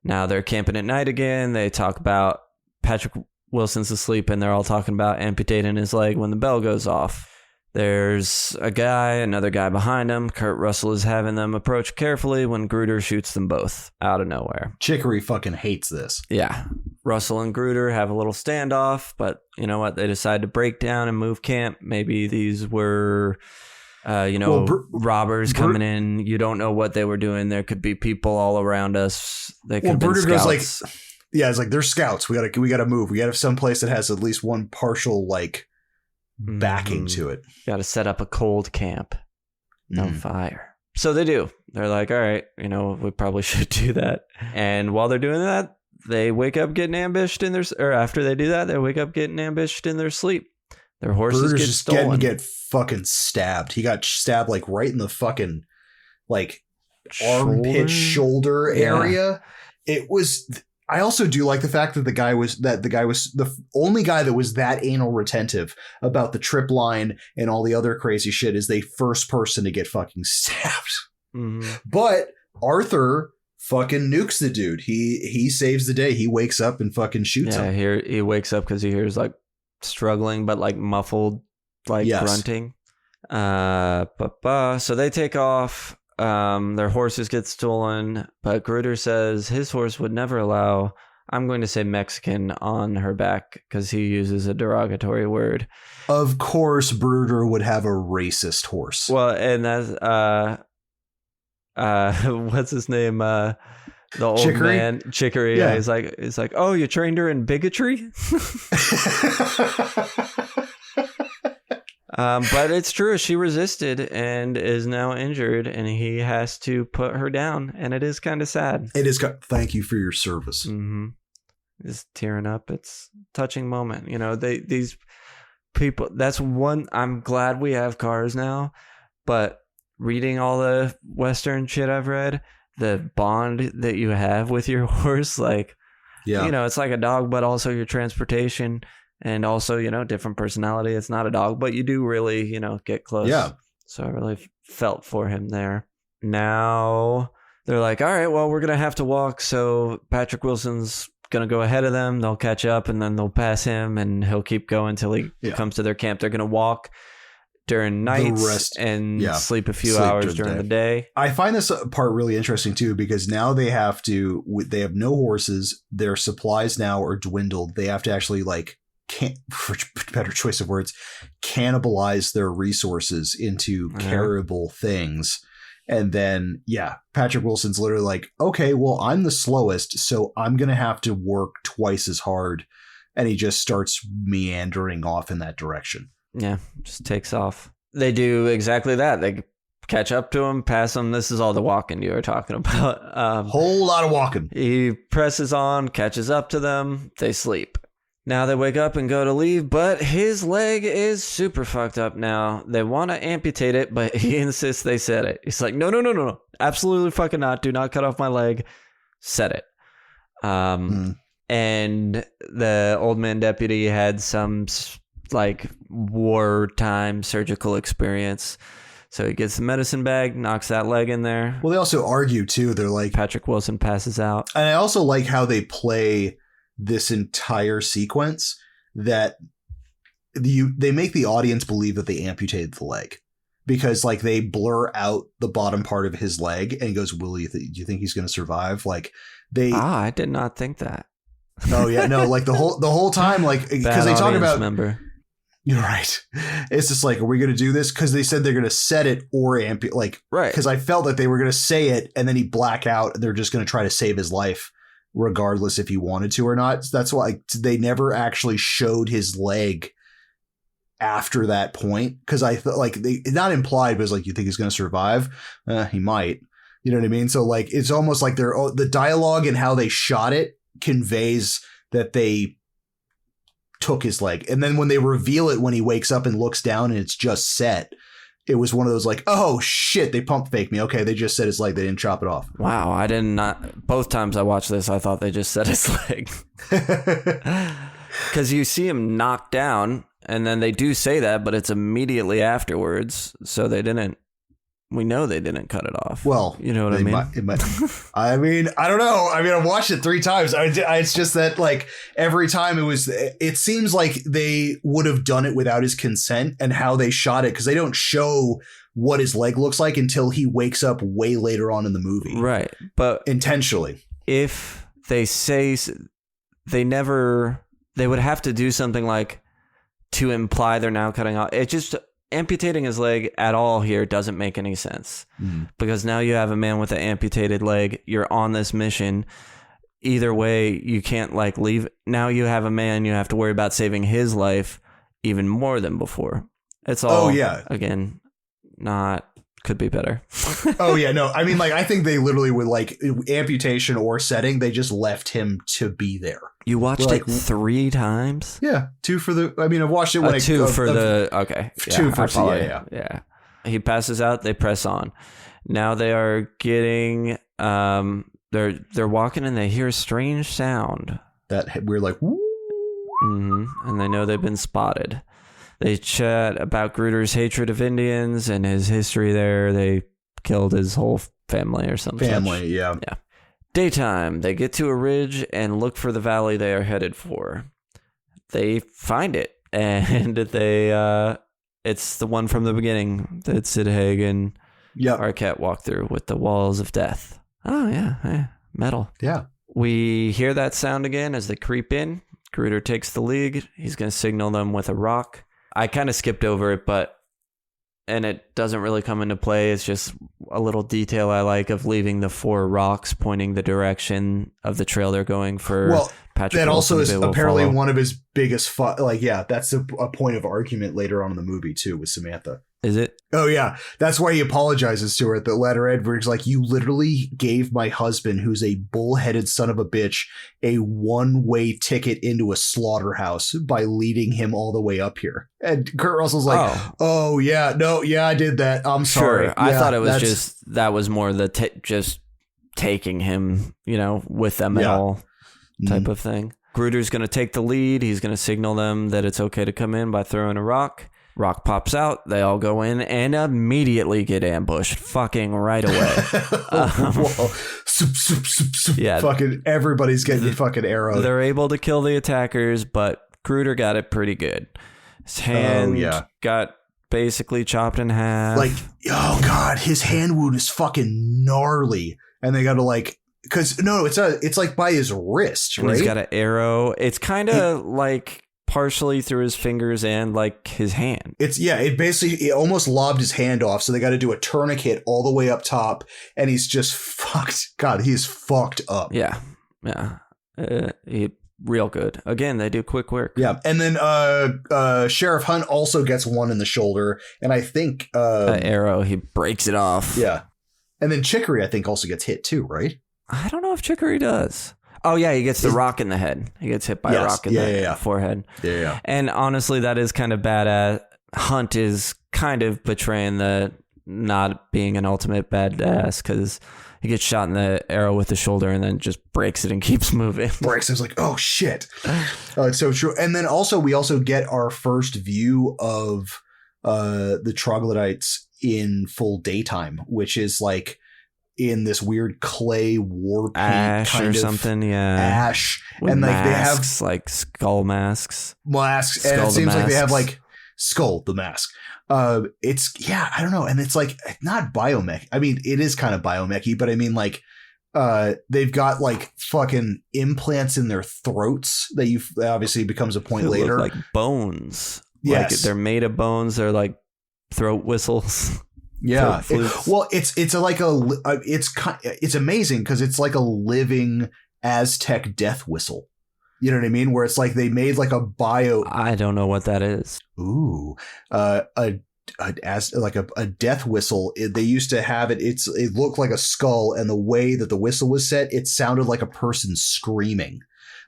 Now they're camping at night again. They talk about Patrick Wilson's asleep, and they're all talking about amputating his leg when the bell goes off. There's another guy behind him. Kurt Russell is having them approach carefully when Gruder shoots them both out of nowhere. Chicory fucking hates this. Yeah, Russell and Gruder have a little standoff, but you know what? They decide to break down and move camp. Maybe these were, robbers coming in. You don't know what they were doing. There could be people all around us. They could have been scouts. Goes like, yeah, it's like they're scouts. We gotta move. We gotta have some place that has at least one partial like backing to it. Got to set up a cold camp. No fire. So they do. They're like, all right, we probably should do that. And while they're doing that, they wake up getting ambushed after they do that, they wake up getting ambushed in their sleep. Their horses get stolen. Get fucking stabbed. He got stabbed like right in the fucking like armpit shoulder area. It was. I also do like the fact that the guy was the only guy that was that anal retentive about the trip line and all the other crazy shit is the first person to get fucking stabbed. Mm-hmm. But Arthur fucking nukes the dude. He saves the day. He wakes up and fucking shoots him. Yeah, he wakes up because he hears like struggling but like muffled grunting. So they take off. Their horses get stolen, but Gruder says his horse would never allow, I'm going to say Mexican on her back because he uses a derogatory word. Of course, Gruder would have a racist horse. Well, and that's what's his name? The old Chicory? Man, Chicory. Yeah, he's like, oh, you trained her in bigotry? But it's true. She resisted and is now injured, and he has to put her down, and it is kind of sad. It is. Thank you for your service. Mm-hmm. Just tearing up. It's a touching moment. These people. That's one. I'm glad we have cars now, but reading all the Western shit I've read, the bond that you have with your horse, like, it's like a dog, but also your transportation. And also, different personality. It's not a dog, but you do really, get close. Yeah. So I really felt for him there. Now they're like, all right, well, we're going to have to walk. So Patrick Wilson's going to go ahead of them. They'll catch up and then they'll pass him and he'll keep going until he comes to their camp. They're going to walk during nights and sleep a few hours during the day. I find this part really interesting, too, because now they have no horses. Their supplies now are dwindled. They have to actually for better choice of words, cannibalize their resources into carryable things. And then, Patrick Wilson's literally like, okay, well, I'm the slowest, so I'm going to have to work twice as hard. And he just starts meandering off in that direction. Yeah, just takes off. They do exactly that. They catch up to him, pass him. This is all the walking you were talking about. Whole lot of walking. He presses on, catches up to them. They sleep. Now they wake up and go to leave, but his leg is super fucked up now. They want to amputate it, but he insists they set it. He's like, no. Absolutely fucking not. Do not cut off my leg. Set it. And the old man deputy had some wartime surgical experience. So he gets the medicine bag, knocks that leg in there. Well, they also argue, too. They're like... Patrick Wilson passes out. And I also like how they play this entire sequence that they make the audience believe that they amputated the leg because they blur out the bottom part of his leg and he goes, Will, do you think he's going to survive? I did not think that. Oh yeah. No, the whole time, because they talk about, member. You're right. It's just are we going to do this? Cause they said they're going to set it or amputate, right. Cause I felt that they were going to say it and then he'd black out and they're just going to try to save his life, regardless if he wanted to or not. That's why they never actually showed his leg after that point. Cause I thought not implied, but you think he's going to survive? He might, you know what I mean? So it's almost like the dialogue and how they shot it conveys that they took his leg. And then when they reveal it, when he wakes up and looks down and it's just set, it was one of those oh shit, they pump fake me. Okay, they just set his leg. They didn't chop it off. Wow, I did not. Both times I watched this, I thought they just set his leg. Because you see him knocked down, and then they do say that, but it's immediately afterwards. So they didn't. We know they didn't cut it off. Well, you know what I mean? I mean, I don't know. I mean, I've watched it 3 times. It's just that every time it seems like they would have done it without his consent and how they shot it. Cause they don't show what his leg looks like until he wakes up way later on in the movie. Right. But intentionally, if they say they would have to do something like to imply they're now cutting off. It just amputating his leg at all here doesn't make any sense because now you have a man with an amputated leg. You're on this mission. Either way, you can't like leave. Now you have a man, you have to worry about saving his life even more than before. It's all, again, could be better. Oh yeah, no, I mean, like, I think they literally would, like, amputation or setting, they just left him to be there. You watched it 3 times? Yeah, 2 for the, I mean, I've watched it when 2 for the, okay. 2 for, yeah. He passes out, they press on. Now they are getting, they're walking and they hear a strange sound. That we're like, woo. And they know they've been spotted. They chat about Gruder's hatred of Indians and his history there. They killed his whole family or something. Yeah. Daytime, they get to a ridge and look for the valley they are headed for. They find it, and it's the one from the beginning that Sid Haig and Arquette walked through with the walls of death. Oh, yeah, metal. Yeah. We hear that sound again as they creep in. Gruder takes the lead. He's going to signal them with a rock. I kind of skipped over it, and it doesn't really come into play. It's just a little detail I like of leaving the 4 rocks pointing the direction of the trail they're going for. Well, Patrick that Wilson also is apparently follow. One of his biggest, that's a point of argument later on in the movie, too, with Samantha. Is it? Oh, yeah. That's why he apologizes to her at the letter. Edwards, like, you literally gave my husband, who's a bullheaded son of a bitch, a one-way ticket into a slaughterhouse by leading him all the way up here. And Kurt Russell's like, I did that. I'm sorry. Sure. I thought it was that was more the just taking him, with them at all type of thing. Gruder's going to take the lead. He's going to signal them that it's okay to come in by throwing a rock. Rock pops out. They all go in and immediately get ambushed. Fucking right away. Fucking everybody's getting fucking arrowed. They're able to kill the attackers, but Gruder got it pretty good. His hand got basically chopped in half. Like, oh god, his hand wound is fucking gnarly, and they got to it's like by his wrist, right? And he's got an arrow. It's kind of like partially through his fingers and like his hand. It almost lobbed his hand off, so they got to do a tourniquet all the way up top, and he's just fucked. God, he's fucked up. Yeah. Real good. Again, they do quick work. Yeah, and then Sheriff Hunt also gets one in the shoulder, and I think an arrow, he breaks it off. Yeah, and then Chicory, I think, also gets hit too, right? I don't know if Chicory does. Oh, yeah, he gets the rock in the head. He gets hit by a rock in the forehead. Yeah. And honestly, that is kind of badass. Hunt is kind of betraying the not being an ultimate badass because he gets shot in the arrow with the shoulder and then just breaks it and keeps moving. Breaks it. It's like, oh, shit. It's so true. And then we also get our first view of the troglodytes in full daytime, which is like in this weird clay war paint ash kind or of something, ash, with and like masks, they have like skull masks, and it seems like they have like Skull the mask. It's I don't know, and it's like not biomech. I mean, it is kind of biomechy, but I mean like they've got like fucking implants in their throats that obviously becomes a point later, look like bones. Yes, like they're made of bones. They're like throat whistles. Yeah. It's amazing because it's like a living Aztec death whistle. You know what I mean? Where it's like they made like a I don't know what that is. Ooh, a death whistle. They used to have it. It looked like a skull, and the way that the whistle was set, it sounded like a person screaming.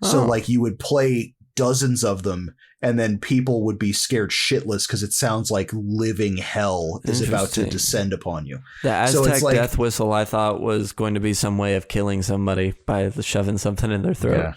So like you would play dozens of them, and then people would be scared shitless because it sounds like living hell is about to descend upon you. The Aztec death whistle I thought was going to be some way of killing somebody by shoving something in their throat.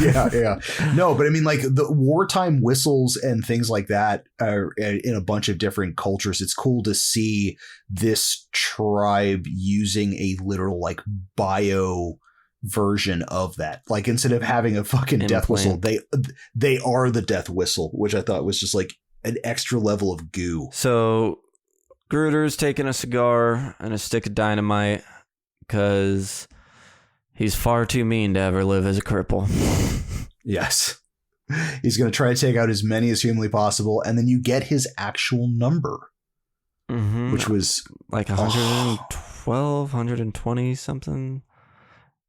Yeah. No, but I mean like the wartime whistles and things like that are in a bunch of different cultures. It's cool to see this tribe using a literal like bio version of that. Like instead of having a fucking death whistle, they are the death whistle, which I thought was just like an extra level of goo. So Gruder's taking a cigar and a stick of dynamite because he's far too mean to ever live as a cripple. Yes. He's going to try to take out as many as humanly possible, and then you get his actual number, which was like 112, 120 something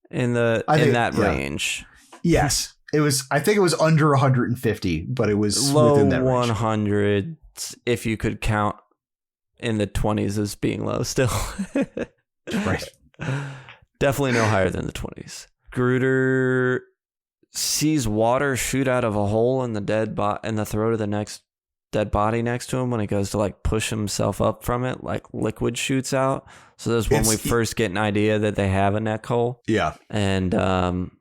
in that range. Yes, it was. I think it was under 150, but it was low within that range. 100 if you could count in the 20s as being low still. Right. Definitely no higher than the 20s. Gruder sees water shoot out of a hole in the in the throat of the next dead body next to him when he goes to like push himself up from it, like liquid shoots out. So that's when we first get an idea that they have a neck hole. Yeah. And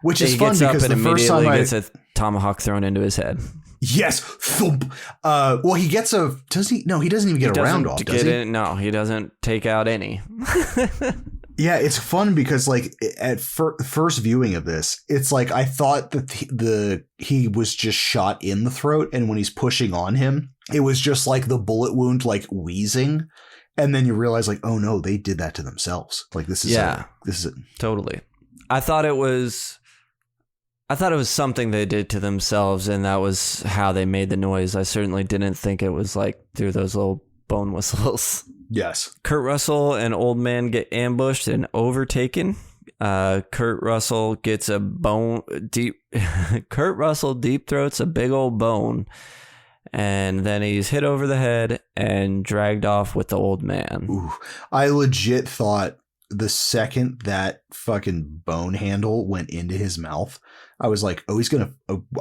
which is fun because the first time gets a tomahawk thrown into his head. Yes. Thump. Well, he gets does he? No, he doesn't even get a round off, does he? No, he doesn't take out any. Yeah, it's fun because like at first viewing of this, it's like I thought that he was just shot in the throat, and when he's pushing on him, it was just like the bullet wound, like wheezing, and then you realize like, oh no, they did that to themselves. Like this is it. Totally. I thought it was something they did to themselves, and that was how they made the noise. I certainly didn't think it was like through those little bone whistles. Yes. Kurt Russell and Old Man get ambushed and overtaken. Kurt Russell gets a bone deep. Kurt Russell deep throats a big old bone, and then he's hit over the head and dragged off with the old man. Ooh, I legit thought the second that fucking bone handle went into his mouth, I was like, oh,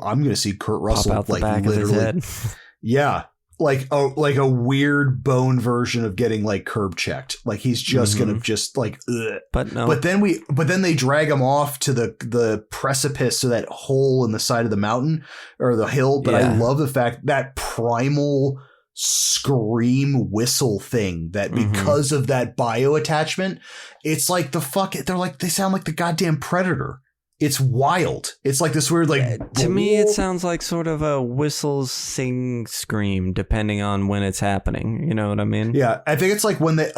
I'm gonna see Kurt Russell pop out like the back literally, of his head. Yeah. Like a weird bone version of getting like curb checked. Like he's just gonna just like, ugh. But no. But then they drag him off to the precipice, to that hole in the side of the mountain or the hill. But I love the fact that primal scream whistle thing that because of that bio attachment, it's like they sound like the goddamn Predator. It's wild. It's like this weird, like... To me, it sounds like sort of a whistle, sing, scream, depending on when it's happening. You know what I mean? Yeah, I think it's like when they...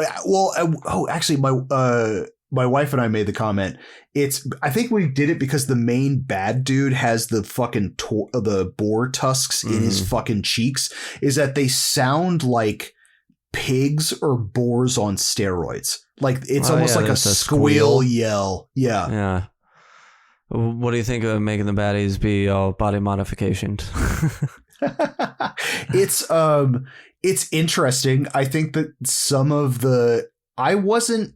actually, my wife and I made the comment. I think we did it because the main bad dude has the fucking the boar tusks in his fucking cheeks, is that they sound like pigs or boars on steroids. Like, it's almost like a squeal yell. Yeah. Yeah. What do you think of making the baddies be all body modification? It's interesting. I think that I wasn't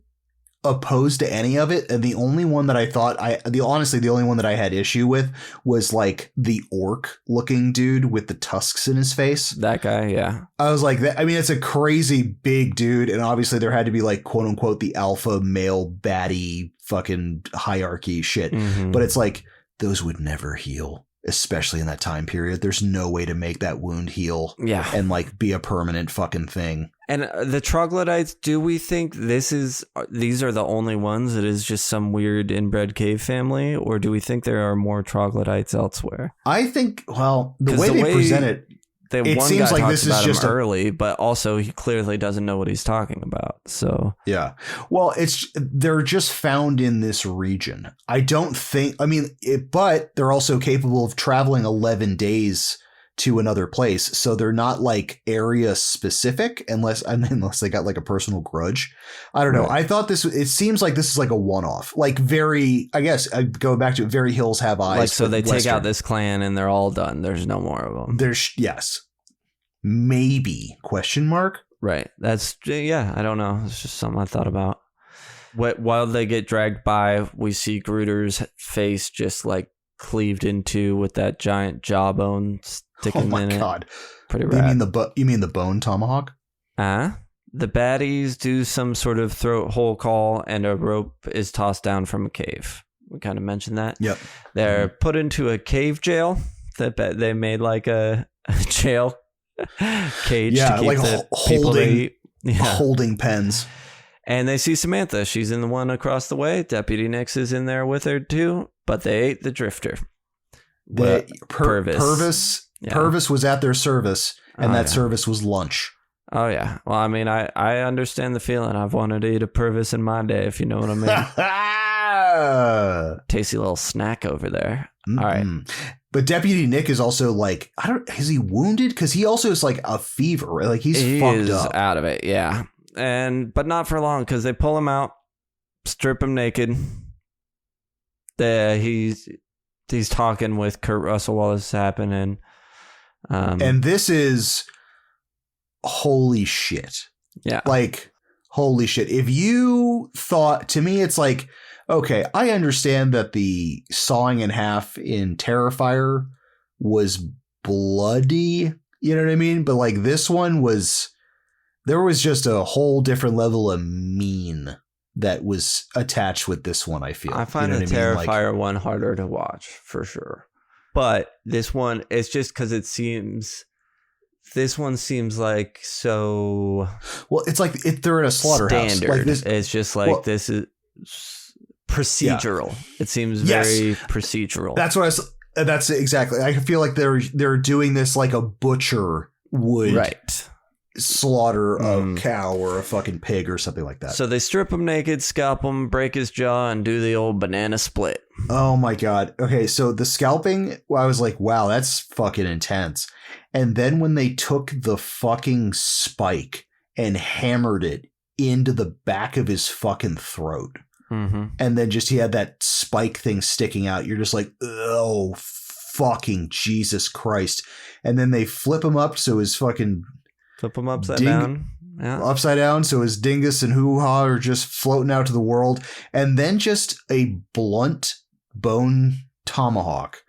opposed to any of it, and the only one that I thought the only one that I had issue with was like the orc looking dude with the tusks in his face. That guy, yeah. I was like, I mean, it's a crazy big dude, and obviously there had to be like quote unquote the alpha male baddie fucking hierarchy shit, but it's like those would never heal, especially in that time period. There's no way to make that wound heal, and like be a permanent fucking thing. And the troglodytes, do we think these are the only ones? It is just some weird inbred cave family, or do we think there are more troglodytes elsewhere? I think, well, the way they present it, it seems like this is just early, but also he clearly doesn't know what he's talking about. So yeah, well, they're just found in this region. I don't think. I mean, but they're also capable of traveling 11 days to another place, so they're not like area specific unless they got like a personal grudge. I don't know. Right. I thought it seems like this is like a one-off, like very, I guess going back to it, very hills have eyes. Like, so they take out this clan and they're all done. There's no more of them. Yes, maybe ? Right. That's, yeah, I don't know. It's just something I thought about. While they get dragged by, we see Gruder's face just like cleaved into with that giant jawbone sticking in it. Oh my god. Pretty rad. You mean the Bone Tomahawk? The baddies do some sort of throat hole call, and a rope is tossed down from a cave. We kind of mentioned that. Yep. They're put into a cave jail. They made like a jail cage to keep like the holding, holding pens. And they see Samantha. She's in the one across the way. Deputy Nix is in there with her too, but they ate the drifter. Purvis was at their service, and service was lunch. Oh yeah. Well, I mean, I understand the feeling. I've wanted to eat a Purvis in my day, if you know what I mean. Tasty little snack over there. Mm-hmm. All right. But Deputy Nick is also like, is he wounded? Because he also is like a fever, right? Like he fucked is up. Out of it, yeah. But not for long, because they pull him out, strip him naked. He's talking with Kurt Russell while this is happening. And this is holy shit. Yeah. Like, holy shit. If you thought, to me, it's like, okay, I understand that the sawing in half in Terrifier was bloody, you know what I mean? But like this one there was just a whole different level of mean that was attached with this one, I feel. I find the Terrifier one harder to watch, for sure. But this one, it's just because this one seems like so... Well, it's like they're in a slaughterhouse. Standard. Like this, it's just like, this is procedural. Yeah. It seems very procedural. That's exactly. I feel like they're doing this like a butcher would slaughter a cow or a fucking pig or something like that. So they strip him naked, scalp him, break his jaw, and do the old banana split. Oh my God. Okay, so the scalping, I was like, wow, that's fucking intense. And then when they took the fucking spike and hammered it into the back of his fucking throat, and then just he had that spike thing sticking out, you're just like, oh, fucking Jesus Christ. And then they flip him up so his fucking... Flip him upside down. Yeah. Upside down, so his dingus and hoo-ha are just floating out to the world. And then just a blunt bone tomahawk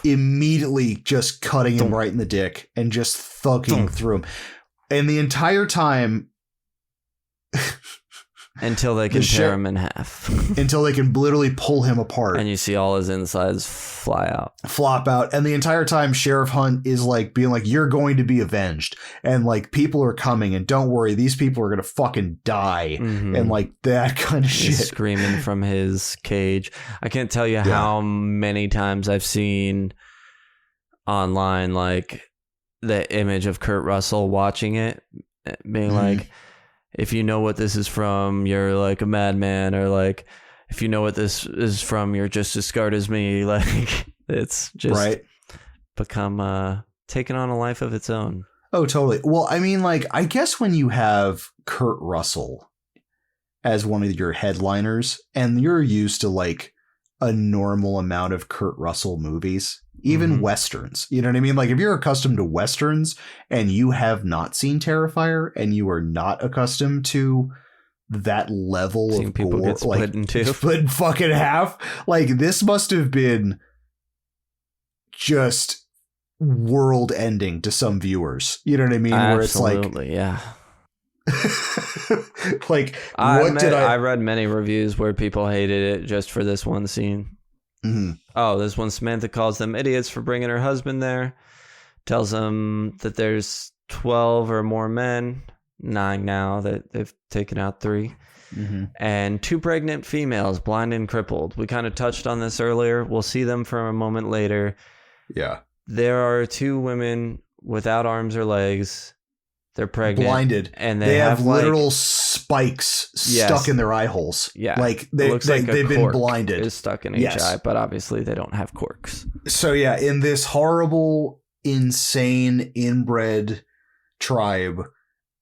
immediately just cutting him right in the dick and just thugging through him. And the entire time... Until they can tear him in half. Until they can literally pull him apart. And you see all his insides flop out. And the entire time Sheriff Hunt is like being like, you're going to be avenged. And like people are coming and don't worry, these people are going to fucking die. And like that kind of shit. He's screaming from his cage. I can't tell you how many times I've seen online like the image of Kurt Russell watching it being like, if you know what this is from, you're like a madman, or like, if you know what this is from, you're just as scarred as me. Like, it's just become taken on a life of its own. Oh, totally. Well, I mean, like, I guess when you have Kurt Russell as one of your headliners, and you're used to like a normal amount of Kurt Russell movies, even Westerns, you know what I mean? Like if you're accustomed to Westerns and you have not seen Terrifier and you are not accustomed to that level of people gore, get split like in two. split in fucking half, like this must have been just world ending to some viewers. You know what I mean? Where it's like, yeah. Like I read many reviews where people hated it just for this one scene. Oh, this one, Samantha calls them idiots for bringing her husband there, tells them that there's 12 or more men, 9 now, that they've taken out 3, and 2 pregnant females, blind and crippled. We kind of touched on this earlier. We'll see them for a moment later. Yeah. There are 2 women without arms or legs. They're pregnant, blinded, and they have like, literal spikes stuck in their eye holes. Yeah, like they've been blinded. Is stuck in each eye, but obviously they don't have corks. So yeah, in this horrible, insane, inbred tribe,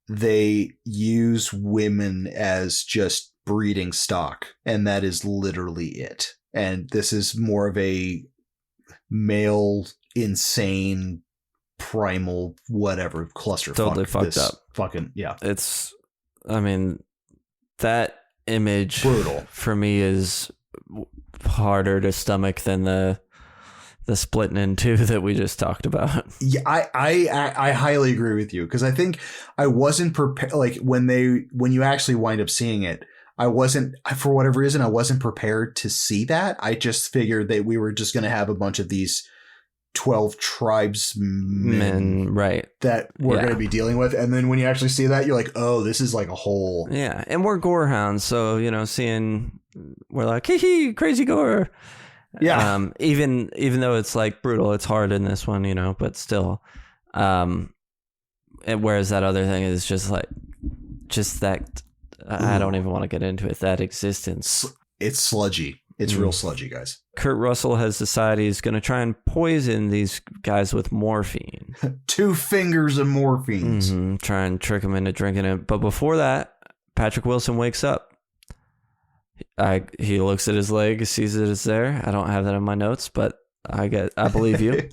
they use women as just breeding stock, and that is literally it. And this is more of a male, insane, primal whatever cluster, totally fucked up. Fucking It's, I mean, that image brutal for me is harder to stomach than the splitting in 2 that we just talked about. Yeah, I highly agree with you, because I think I wasn't prepared. Like when you actually wind up seeing it, for whatever reason, I wasn't prepared to see that. I just figured that we were just going to have a bunch of these 12 tribesmen that we're going to be dealing with. And then when you actually see that, you're like, oh, this is like a whole... Yeah, and we're gore hounds, so, you know, we're like, hee, crazy gore. Yeah. Even though it's like brutal, it's hard in this one, you know, but still. And whereas that other thing is just that, I don't even want to get into it, that existence. It's sludgy. It's real sludgy, guys. Kurt Russell has decided he's going to try and poison these guys with morphine. 2 fingers of morphine. Try and trick them into drinking it. But before that, Patrick Wilson wakes up. He looks at his leg, sees that it's there. I don't have that in my notes, but I believe you.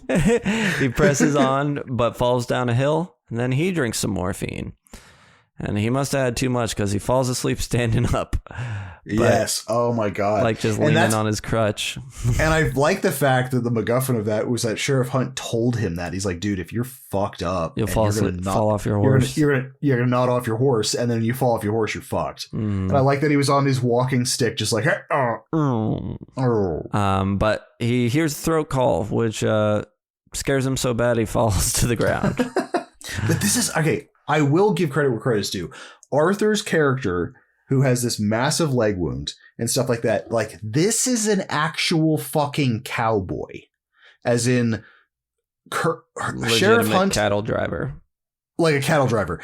He presses on, but falls down a hill, and then he drinks some morphine. And he must have had too much because he falls asleep standing up. Yes. Oh my God. Like just leaning on his crutch. And I like the fact that the MacGuffin of that was that Sheriff Hunt told him that. He's like, dude, if you're fucked up, you'll fall off your horse. You're gonna nod off your horse, and then you fall off your horse, you're fucked. And I like that he was on his walking stick, just like, but he hears the throat call, which scares him so bad he falls to the ground. But this is okay. I will give credit where credit's due. Arthur's character, who has this massive leg wound and stuff like that, like this is an actual fucking cowboy, as in Sheriff Hunt, cattle driver, like a cattle driver.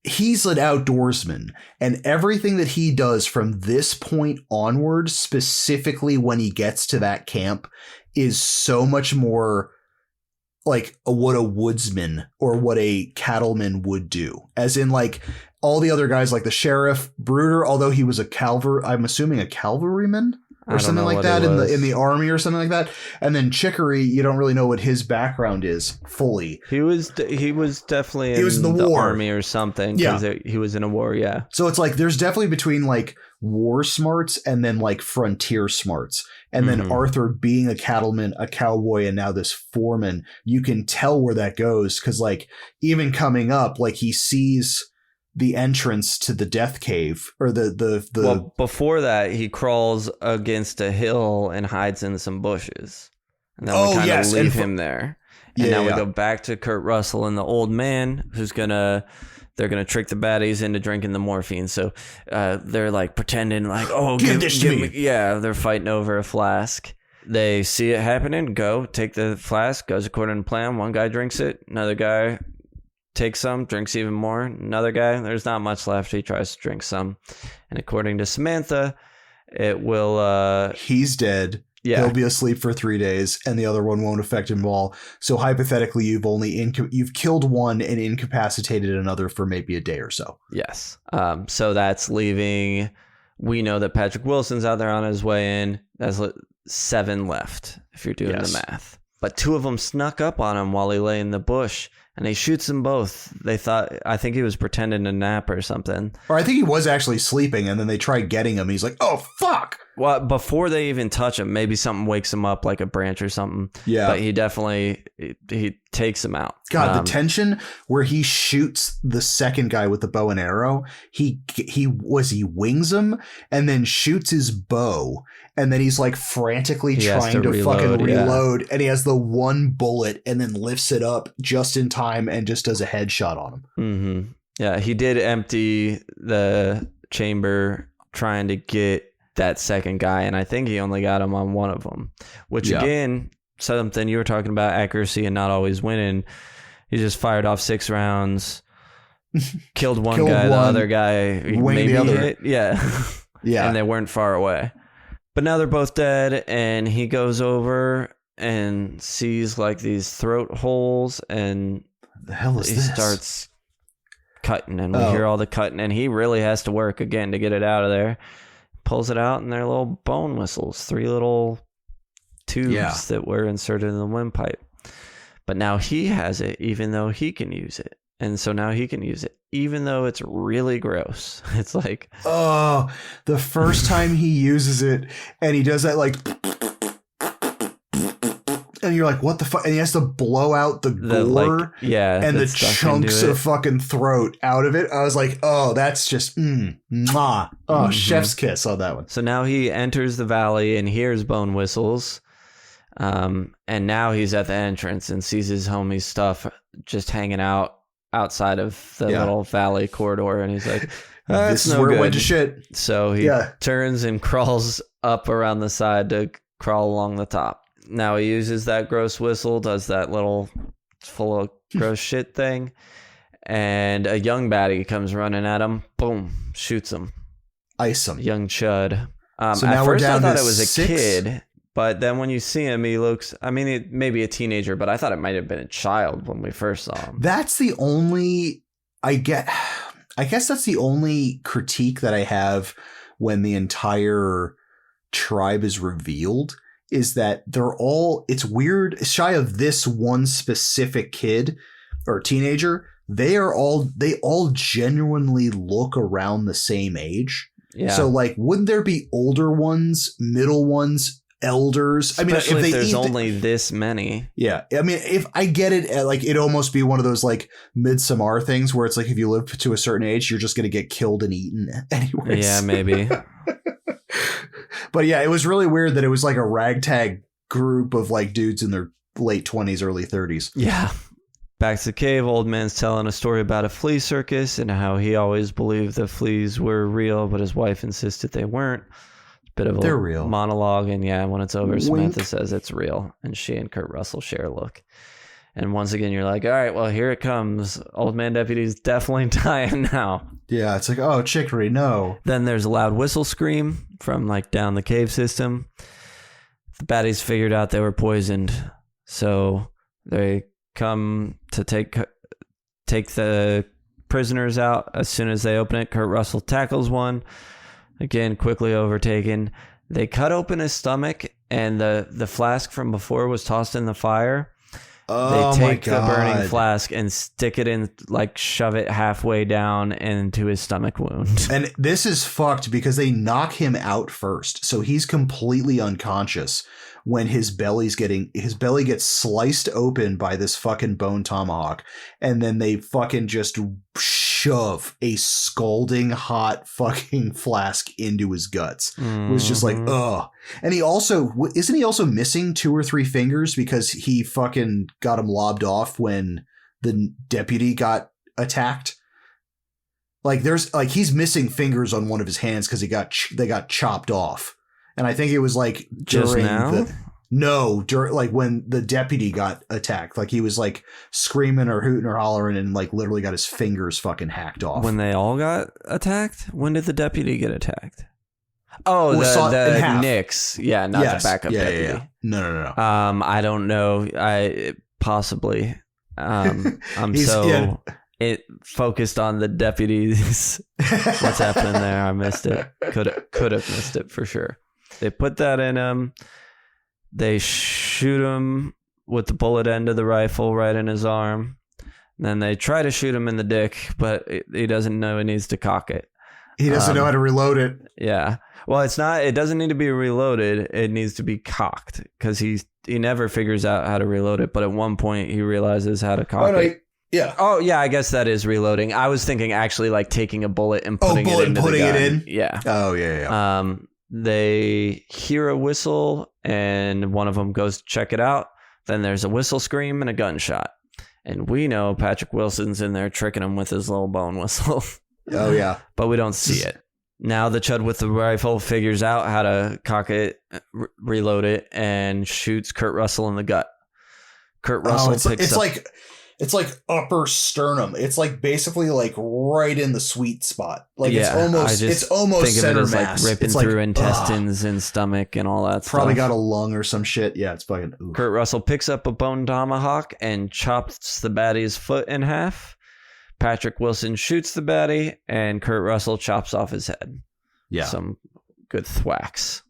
He's an outdoorsman, and everything that he does from this point onward, specifically when he gets to that camp, is so much more like what a woodsman or what a cattleman would do. As in, like, all the other guys, like the sheriff, Bruder, although he was I'm assuming a cavalryman or something like that in the army or something like that. And then Chicory, you don't really know what his background is fully. He was definitely in the war. Army or something. Yeah, he was in a war. Yeah. So it's like there's definitely between like war smarts and then like frontier smarts. And then Arthur being a cattleman, a cowboy, and now this foreman, you can tell where that goes. Cause like even coming up, like he sees the entrance to the death cave or well, before that, he crawls against a hill and hides in some bushes. And then we kind of leave him there. And now we go back to Kurt Russell and the old man they're going to trick the baddies into drinking the morphine. So they're like pretending like, oh, give this to me. Yeah, they're fighting over a flask. They see it happening, take the flask, goes according to plan. One guy drinks it. Another guy takes some, drinks even more. Another guy, there's not much left. He tries to drink some. And according to Samantha, it will... he's dead. Yeah. He'll be asleep for 3 days, and the other one won't affect him at all. So hypothetically, you've killed one and incapacitated another for maybe a day or so. Yes. So that's leaving. We know that Patrick Wilson's out there on his way in. That's 7 left if you're doing the math. But 2 of them snuck up on him while he lay in the bush. And he shoots them both. I think he was pretending to nap or something. Or I think he was actually sleeping, and then they tried getting him. And he's like, oh, fuck. Well, before they even touch him, maybe something wakes him up, like a branch or something. Yeah. But he definitely, he takes him out. God, the tension where he shoots the second guy with the bow and arrow, he wings him and then shoots his bow. And then he's like frantically trying to fucking reload. And he has the one bullet and then lifts it up just in time and just does a headshot on him. Mm-hmm. Yeah, he did empty the chamber trying to get that second guy. And I think he only got him on one of them, which again, something you were talking about, accuracy and not always winning. He just fired off 6 rounds, killed one guy, the other guy maybe the other. Hit. Yeah. Yeah. And they weren't far away. But now they're both dead, and he goes over and sees like these throat holes, and the hell is he this? Starts cutting, and we hear all the cutting, and he really has to work again to get it out of there. Pulls it out, and they're little bone whistles, 3 little tubes that were inserted in the windpipe. But now he has it, even though he can use it. And so now he can use it, even though it's really gross. It's like... Oh, the first time he uses it, and he does that like... And you're like, what the fuck? And he has to blow out the gore and the chunks of fucking throat out of it. I was like, oh, that's just... chef's kiss on that one. So now he enters the valley and hears bone whistles. And now he's at the entrance and sees his homie's stuff just hanging out outside of the little valley corridor, and he's like, this is where it went to shit. So he turns and crawls up around the side to crawl along the top. Now he uses that gross whistle, does that little full of gross shit thing, and a young baddie comes running at him. Boom, shoots him. Ice him. Young Chud. So At now we're first down I thought to it was a 6? kid, but then when you see him, he looks, I mean, it may be a teenager, but I thought it might have been a child when we first saw him. That's the only I guess that's the only critique that I have when the entire tribe is revealed, is that it's weird, shy of this one specific kid or teenager, they all genuinely look around the same age. Yeah. So like, wouldn't there be older ones, middle ones, elders? Especially I mean, if there's only this many. Yeah. I mean, if I get it, like, it'd almost be one of those like Midsommar things where it's like, if you live to a certain age, you're just going to get killed and eaten anyways. Yeah, maybe. But yeah, it was really weird that it was like a ragtag group of like dudes in their late 20s, early 30s. Yeah. Back to the cave, old man's telling a story about a flea circus and how he always believed the fleas were real, but his wife insisted they weren't. Bit of They're a real. monologue, and yeah, when it's over, Wink. Samantha says it's real, and she and Kurt Russell share a look. And once again, you're like, all right, well, here it comes. Old man deputy's definitely dying now. Yeah, it's like, oh, chicory, no. Then there's a loud whistle scream from like down the cave system. The baddies figured out they were poisoned, so they come to take the prisoners out. As soon as they open it, Kurt Russell tackles one. Again, quickly overtaken. They cut open his stomach, and the flask from before was tossed in the fire. Oh, they take my God. the burning flask and stick it in, like shove it halfway down into his stomach wound. And this is fucked because they knock him out first. So he's completely unconscious when his belly gets sliced open by this fucking Bone Tomahawk. And then they fucking just shove a scalding hot fucking flask into his guts. It was just like, ugh. And isn't he also missing 2 or 3 fingers because he fucking got him lobbed off when the deputy got attacked? Like he's missing fingers on one of his hands because they got chopped off. And I think it was like during like when the deputy got attacked, like he was like screaming or hooting or hollering and like literally got his fingers fucking hacked off. When they all got attacked? When did the deputy get attacked? Oh, Or the Knicks. Yeah, not the backup deputy. Yeah. No. I don't know. Possibly. It focused on the deputies. What's happening there? I missed it. Could have missed it for sure. They put that in him. They shoot him with the bullet end of the rifle right in his arm. And then they try to shoot him in the dick, but he doesn't know he needs to cock it. He doesn't know how to reload it. Yeah. Well, it doesn't need to be reloaded. It needs to be cocked because he never figures out how to reload it. But at one point he realizes how to cock it. Yeah. Oh, yeah, I guess that is reloading. I was thinking actually like taking a bullet and putting it into the gun. Yeah. Oh, yeah. They hear a whistle and one of them goes to check it out. Then there's a whistle scream and a gunshot. And we know Patrick Wilson's in there tricking him with his little bone whistle. Oh, yeah. But we don't see it. Now the Chud with the rifle figures out how to cock it, reload it, and shoots Kurt Russell in the gut. Kurt Russell picks up... It's like upper sternum. It's like basically like right in the sweet spot. Like it's almost center mass. Like ripping through intestines and stomach and all that stuff. Probably got a lung or some shit. Yeah, it's fucking oof. Kurt Russell picks up a Bone Tomahawk and chops the baddie's foot in half. Patrick Wilson shoots the baddie and Kurt Russell chops off his head. Yeah. Some good thwacks.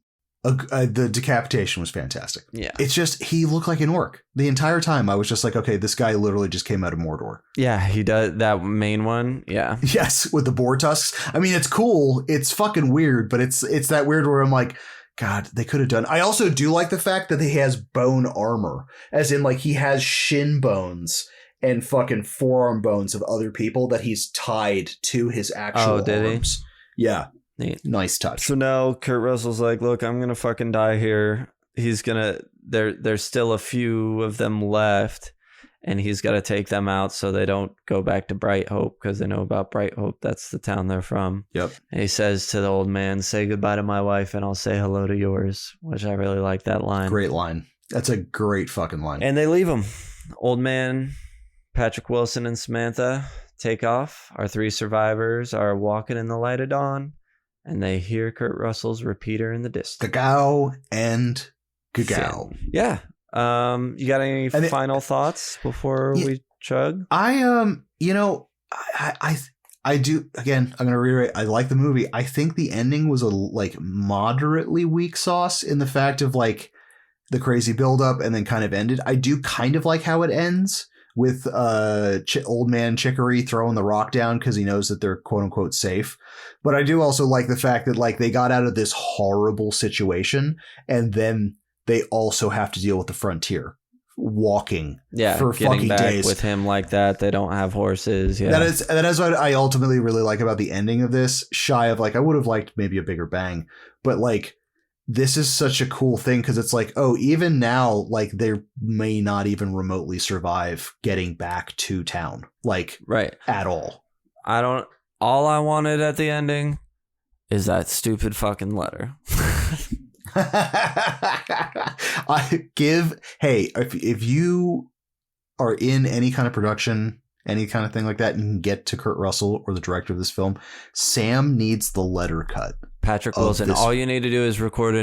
The decapitation was fantastic. Yeah. It's just, he looked like an orc. The entire time I was just like, okay, this guy literally just came out of Mordor. Yeah, he does. That main one. Yeah. Yes, with the boar tusks. I mean, it's cool. It's fucking weird, but it's that weird where I'm like, God, they could have done. I also do like the fact that he has bone armor, as in like he has shin bones and fucking forearm bones of other people that he's tied to his actual arms. Yeah. Neat. Nice touch. So now Kurt Russell's like, look, I'm going to fucking die here. He's going to, there's still a few of them left and he's got to take them out so they don't go back to Bright Hope because they know about Bright Hope. That's the town they're from. Yep. And he says to the old man, say goodbye to my wife and I'll say hello to yours, which I really like that line. Great line. That's a great fucking line. And they leave him. Old man, Patrick Wilson and Samantha take off. Our 3 survivors are walking in the light of dawn. and they hear Kurt Russell's repeater in the distance. Gagao and Gagao. Yeah. You got any final thoughts before we chug? I do. Again, I'm going to reiterate. I like the movie. I think the ending was a moderately weak sauce in the fact of like the crazy buildup and then kind of ended. I do kind of like how it ends with old man Chicory throwing the rock down because he knows that they're quote unquote safe. But I do also like the fact that like they got out of this horrible situation and then they also have to deal with the frontier walking for fucking back days with him like that. They don't have horses. Yeah, that is what I ultimately really like about the ending of this, shy of like I would have liked maybe a bigger bang, but like this is such a cool thing because it's like, oh, even now like they may not even remotely survive getting back to town, like right at all. All I wanted at the ending is that stupid fucking letter. If you are in any kind of production, any kind of thing like that, and can get to Kurt Russell or the director of this film, Sam needs the letter cut. Patrick Wilson, all you need to do is record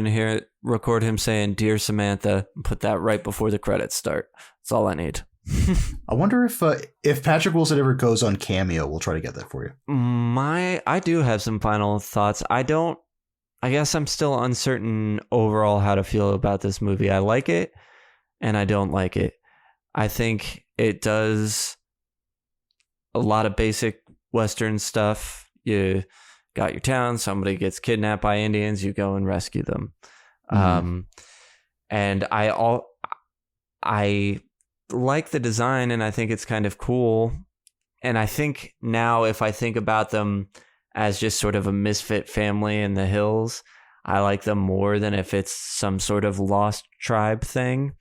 him saying "Dear Samantha" and put that right before the credits start. That's all I need. I wonder if Patrick Wilson ever goes on Cameo, we'll try to get that for you. I do have some final thoughts. I guess I'm still uncertain overall how to feel about this movie. I like it and I don't like it. I think it does a lot of basic Western stuff. You got your town, somebody gets kidnapped by Indians, you go and rescue them. Mm-hmm. And I like the design and I think it's kind of cool. And I think now if I think about them as just sort of a misfit family in the hills, I like them more than if it's some sort of lost tribe thing,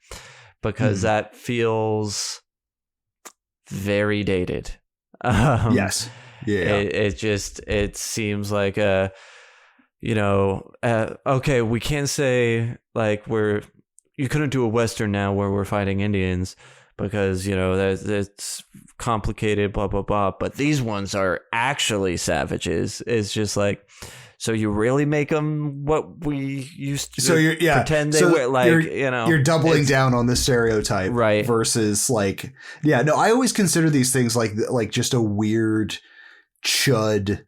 because that feels very dated. Yes. Yeah. It seems like okay, we can't say like you couldn't do a Western now where we're fighting Indians because, that's complicated, blah, blah, blah. But these ones are actually savages. It's just like, so you really make them what we used to pretend they were, like, You're doubling down on the stereotype. Right. Versus like, I always consider these things like just a weird chud,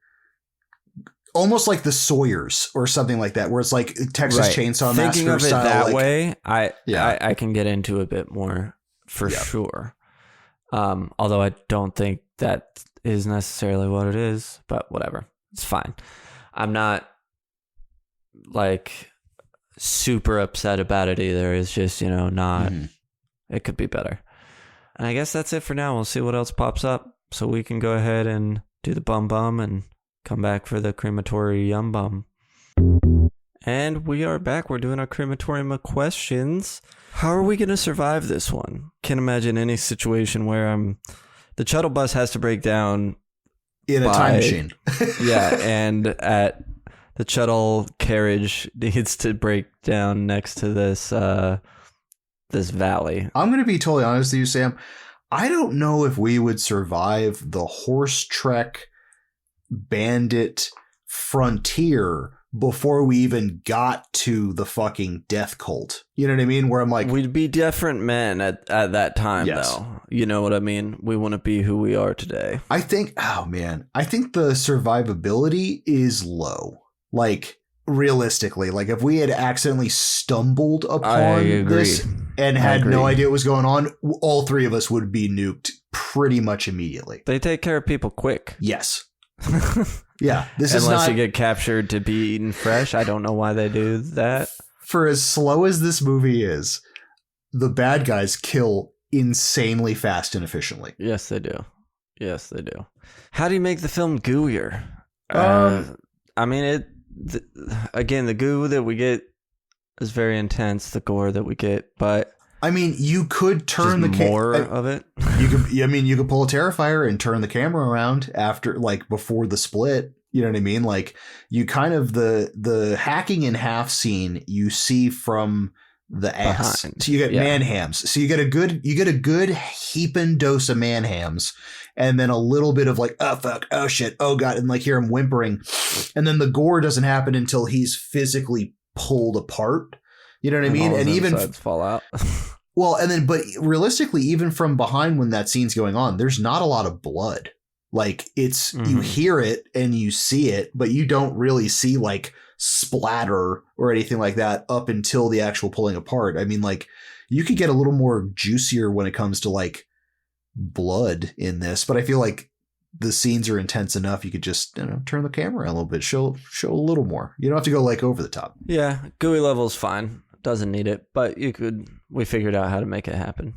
almost like the Sawyers or something like that, where it's like Texas Chainsaw Massacre thinking of it style. That way, I can get into a bit more for sure. Although I don't think that is necessarily what it is, but whatever, it's fine. I'm not like super upset about it either. It's just, not. It could be better. And I guess that's it for now. We'll see what else pops up, so we can go ahead and do the bum and come back for the crematory yum bum. And we are back. We're doing our crematorium of questions. How are we going to survive this one? Can't imagine any situation where the shuttle bus has to break down in a time machine. Yeah, and the shuttle carriage needs to break down next to this valley. I'm going to be totally honest with you, Sam. I don't know if we would survive the horse trek bandit frontier before we even got to the fucking death cult. You know what I mean? Where I'm like, we'd be different men at that time, though. You know what I mean? We wouldn't be who we are today. I think the survivability is low. Like, realistically, like if we had accidentally stumbled upon this and had no idea what was going on, all three of us would be nuked pretty much immediately. They take care of people quick. Yes. Yeah, unless you get captured to be eaten fresh. I don't know why they do that. For as slow as this movie is, the bad guys kill insanely fast and efficiently. Yes, they do. How do you make the film gooier? I mean, again, the goo that we get is very intense. The gore that we get, but I mean, you could turn more of it. You could pull a Terrifier and turn the camera around before the split. You know what I mean? Like you kind of the hacking in half scene you see from the ass. So you get man hams. So you get a good heaping dose of man-hams, and then a little bit of like, oh fuck, oh shit, oh god, and like hear him whimpering, and then the gore doesn't happen until he's physically pulled apart. You know what I mean? And even fall out. well, and then but realistically, even from behind when that scene's going on, there's not a lot of blood. Like it's you hear it and you see it, but you don't really see like splatter or anything like that up until the actual pulling apart. I mean, like you could get a little more juicier when it comes to like blood in this, but I feel like the scenes are intense enough. You could just turn the camera a little bit, show a little more. You don't have to go like over the top. Yeah, GUI level's fine. Doesn't need it, but we figured out how to make it happen.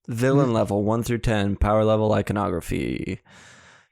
Villain level 1 through 10, power level iconography.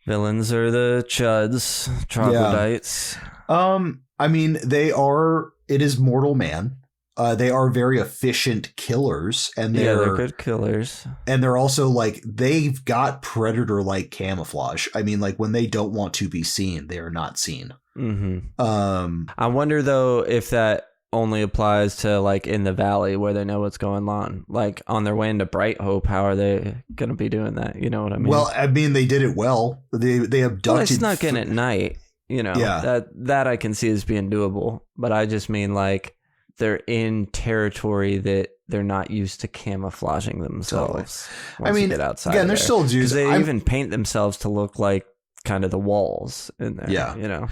Villains are the Chudds, troglodytes. Yeah. I mean, it is mortal man. They are very efficient killers, and they're good killers. And they're also like, they've got predator-like camouflage. I mean, like when they don't want to be seen, they are not seen. Mm-hmm. I wonder though if that only applies to like in the valley where they know what's going on. Like on their way into Bright Hope, how are they going to be doing that? You know what I mean? Well, I mean, they did it well. They abducted. Well, they snuck in at night. You know, that I can see as being doable. But I just mean like they're in territory that they're not used to camouflaging themselves. Totally. I mean, get outside again, they're still dudes. They even paint themselves to look like kind of the walls in there. Yeah, you know,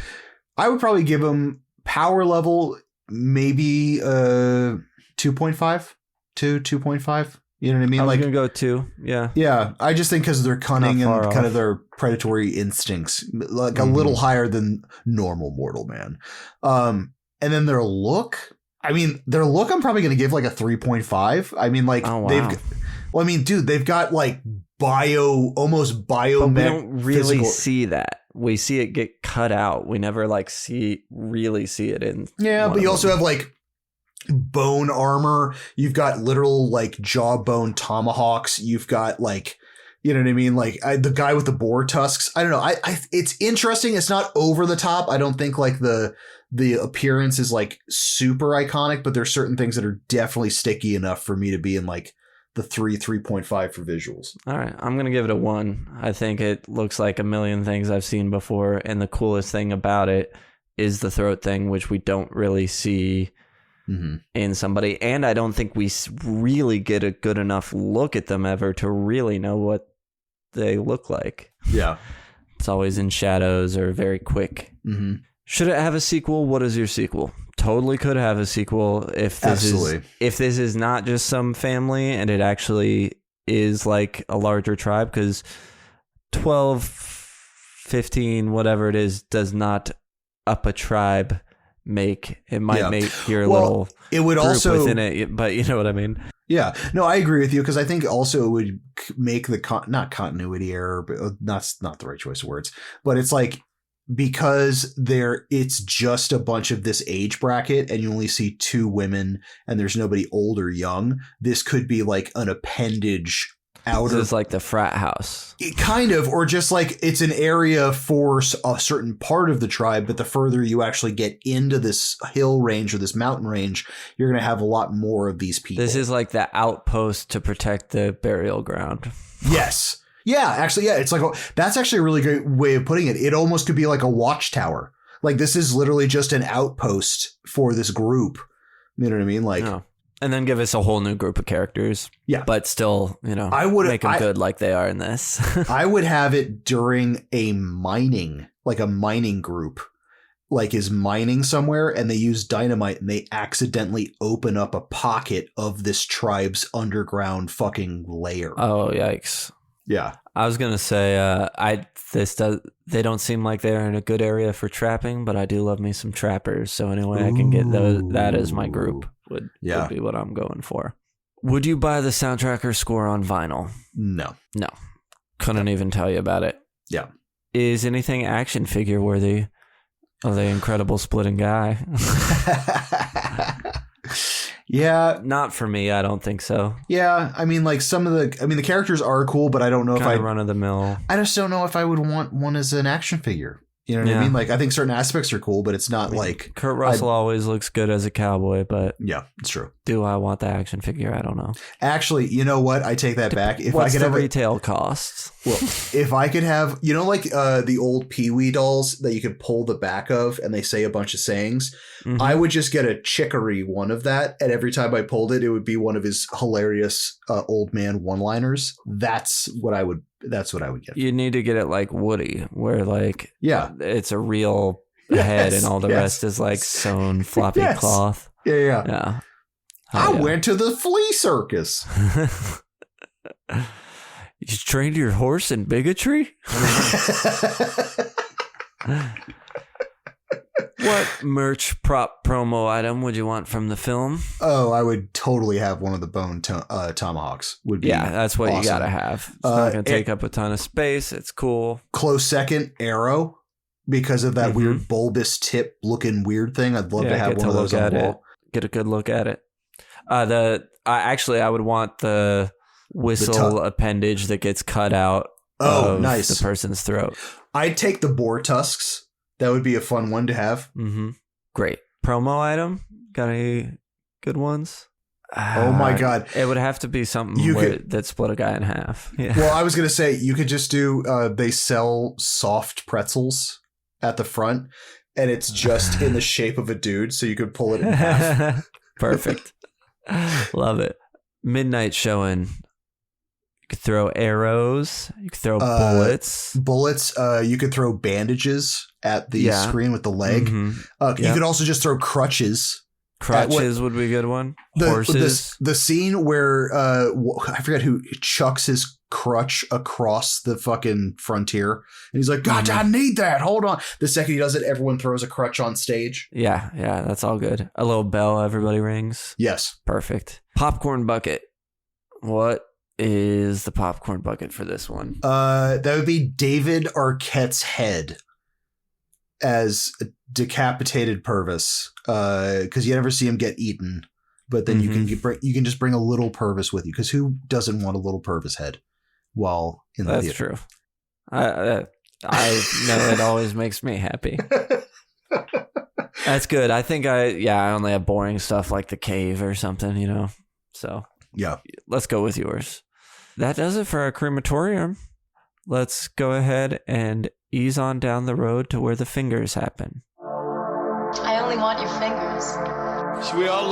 I would probably give them power level maybe 2.5 to 2.5. You know what I mean? I was like gonna go 2. Yeah. Yeah. I just think because of their cunning and kind off. of their predatory instincts, like a little higher than normal mortal man. And then their look. I mean, I'm probably going to give like a 3.5. I mean, like they've got like almost bio. But we don't really see that. We see it get cut out. We never like really see it in. Yeah, but you also have like bone armor. You've got literal like jawbone tomahawks. You've got like, you know what I mean? Like the guy with the boar tusks. I don't know. It's interesting. It's not over the top. I don't think like the appearance is like super iconic, but there's certain things that are definitely sticky enough for me to be in like the 3.5 for visuals. All right. I'm going to give it a 1. I think it looks like a million things I've seen before. And the coolest thing about it is the throat thing, which we don't really see in somebody. And I don't think we really get a good enough look at them ever to really know what they look like. Yeah. It's always in shadows or very quick. Mm-hmm. Should it have a sequel? What is your sequel? Totally could have a sequel if this is not just some family and it actually is like a larger tribe, because 12, 15, whatever it is, does not up a tribe make. It might make your little it would group also within it, but you know what I mean? Yeah. No, I agree with you, because I think also it would make the not continuity error, but that's not the right choice of words, but it's like, because it's just a bunch of this age bracket and you only see 2 women and there's nobody old or young, this could be like an appendage outer. This is like the frat house. Kind of, or just like it's an area for a certain part of the tribe, but the further you actually get into this hill range or this mountain range, you're going to have a lot more of these people. This is like the outpost to protect the burial ground. Yes. Yeah, actually, yeah. It's like, that's actually a really great way of putting it. It almost could be like a watchtower. Like this is literally just an outpost for this group. You know what I mean? Like, and then give us a whole new group of characters. Yeah. But still, make them good like they are in this. I would have it during a mining group, like is mining somewhere, and they use dynamite and they accidentally open up a pocket of this tribe's underground fucking lair. Oh, yikes. Yeah. I was going to say, they don't seem like they're in a good area for trapping, but I do love me some trappers. So anyway, I can get that as my group would be what I'm going for. Would you buy the soundtrack or score on vinyl? No. Couldn't even tell you about it. Yeah. Is anything action figure worthy of the incredible splitting guy? Yeah. Not for me. I don't think so. Yeah. I mean, like the characters are cool, but I don't know if I run of the mill. I just don't know if I would want one as an action figure. You know what I Yeah. mean? Like, I think certain aspects are cool, but it's not like Kurt Russell always looks good as a cowboy, but yeah, it's true. do I want the action figure? I don't know. Actually, you know what? I take that back. If What's I could the have retail costs? well, if I could have, you know, like the old Pee-wee dolls that you could pull the back of and they say a bunch of sayings, Mhm. I would just get a chicory one of that, and every time I pulled it, it would be one of his hilarious old man one-liners. That's what I would get. You need to get it like Woody, where like Yeah. it's a real Yes, head and all the yes. rest is like sewn floppy Yes. cloth. Yeah. Yeah. I Oh, yeah. went to the flea circus. You trained your horse in bigotry? What merch prop promo item would you want from the film? Oh, I would totally have one of the Bone Tomahawks. Would be Yeah, that's what awesome. you gotta have. It's not gonna take up a ton of space. It's cool. Close second, Arrow, because of that Mhm. weird bulbous tip looking weird thing. I'd love to have get one of those look on at the it. wall. Get a good look at it. I would want the whistle appendage that gets cut out Oh, of nice. the person's throat. I'd take the boar tusks. That would be a fun one to have. Mm-hmm. Great. Promo item? Got any good ones? Oh my God. It would have to be something You could- that split a guy in half. Yeah. Well, I was going to say, you could just do, they sell soft pretzels at the front, and it's just in the shape of a dude, so you could pull it in half. Perfect. Love it. Midnight showing. You could throw arrows. You could throw bullets. Bullets, you could throw bandages at the Yeah. screen with the leg. Mhm. You Yep. could also just throw crutches. Crutches would be a good one. The, Horses. The scene where I forget who chucks his crutch across the fucking frontier, and he's like, "God, I need that. Hold on." The second he does it, everyone throws a crutch on stage. Yeah, that's all good. A little bell everybody rings. Yes. Perfect. Popcorn bucket. What is the popcorn bucket for this one? That would be David Arquette's head as a decapitated Purvis, because you never see him get eaten. But then you can just bring a little Purvis with you, because who doesn't want a little Purvis head while in the That's theater? true. I know it always makes me happy. That's good. I think I only have boring stuff like the cave or something, you know. So Yeah. let's go with yours. That does it for our crematorium. Let's go ahead and ease on down the road to where the fingers happen. I only want your fingers. Should we all,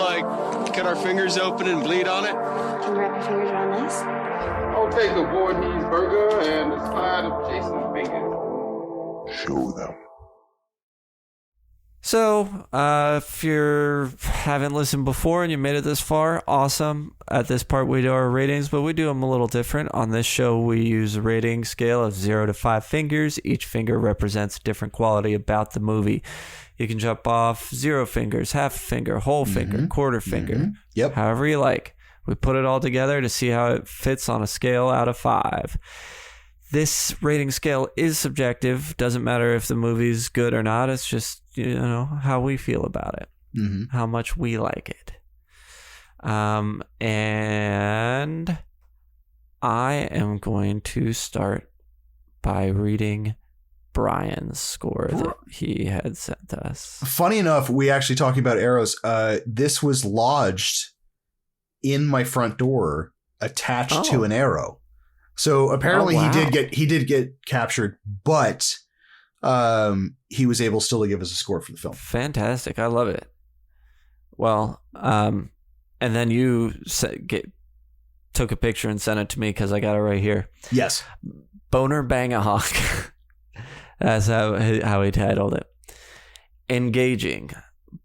cut our fingers open and bleed on it? Can you wrap your fingers around this? I'll take a Voorhees burger and a side of Jason's bacon. Show them. So, if you haven't listened before and you made it this far, awesome. At this part, we do our ratings, but we do them a little different. On this show, we use a rating scale of 0 to 5 fingers. Each finger represents a different quality about the movie. You can jump off 0 fingers, half a finger, whole finger, quarter finger, Yep. however you like. We put it all together to see how it fits on a scale out of 5. This rating scale is subjective. Doesn't matter if the movie's good or not. It's just, how we feel about it, how much we like it. And I am going to start by reading Bryan's score that he had sent us. Funny enough, we actually talking about arrows. This was lodged in my front door, attached to an arrow. So apparently wow. he did get captured, but he was able still to give us a score for the film. Fantastic. I love it. Well, and then you took a picture and sent it to me because I got it right here. Yes. Boner Bang-a-Hawk. That's how he titled it. Engaging,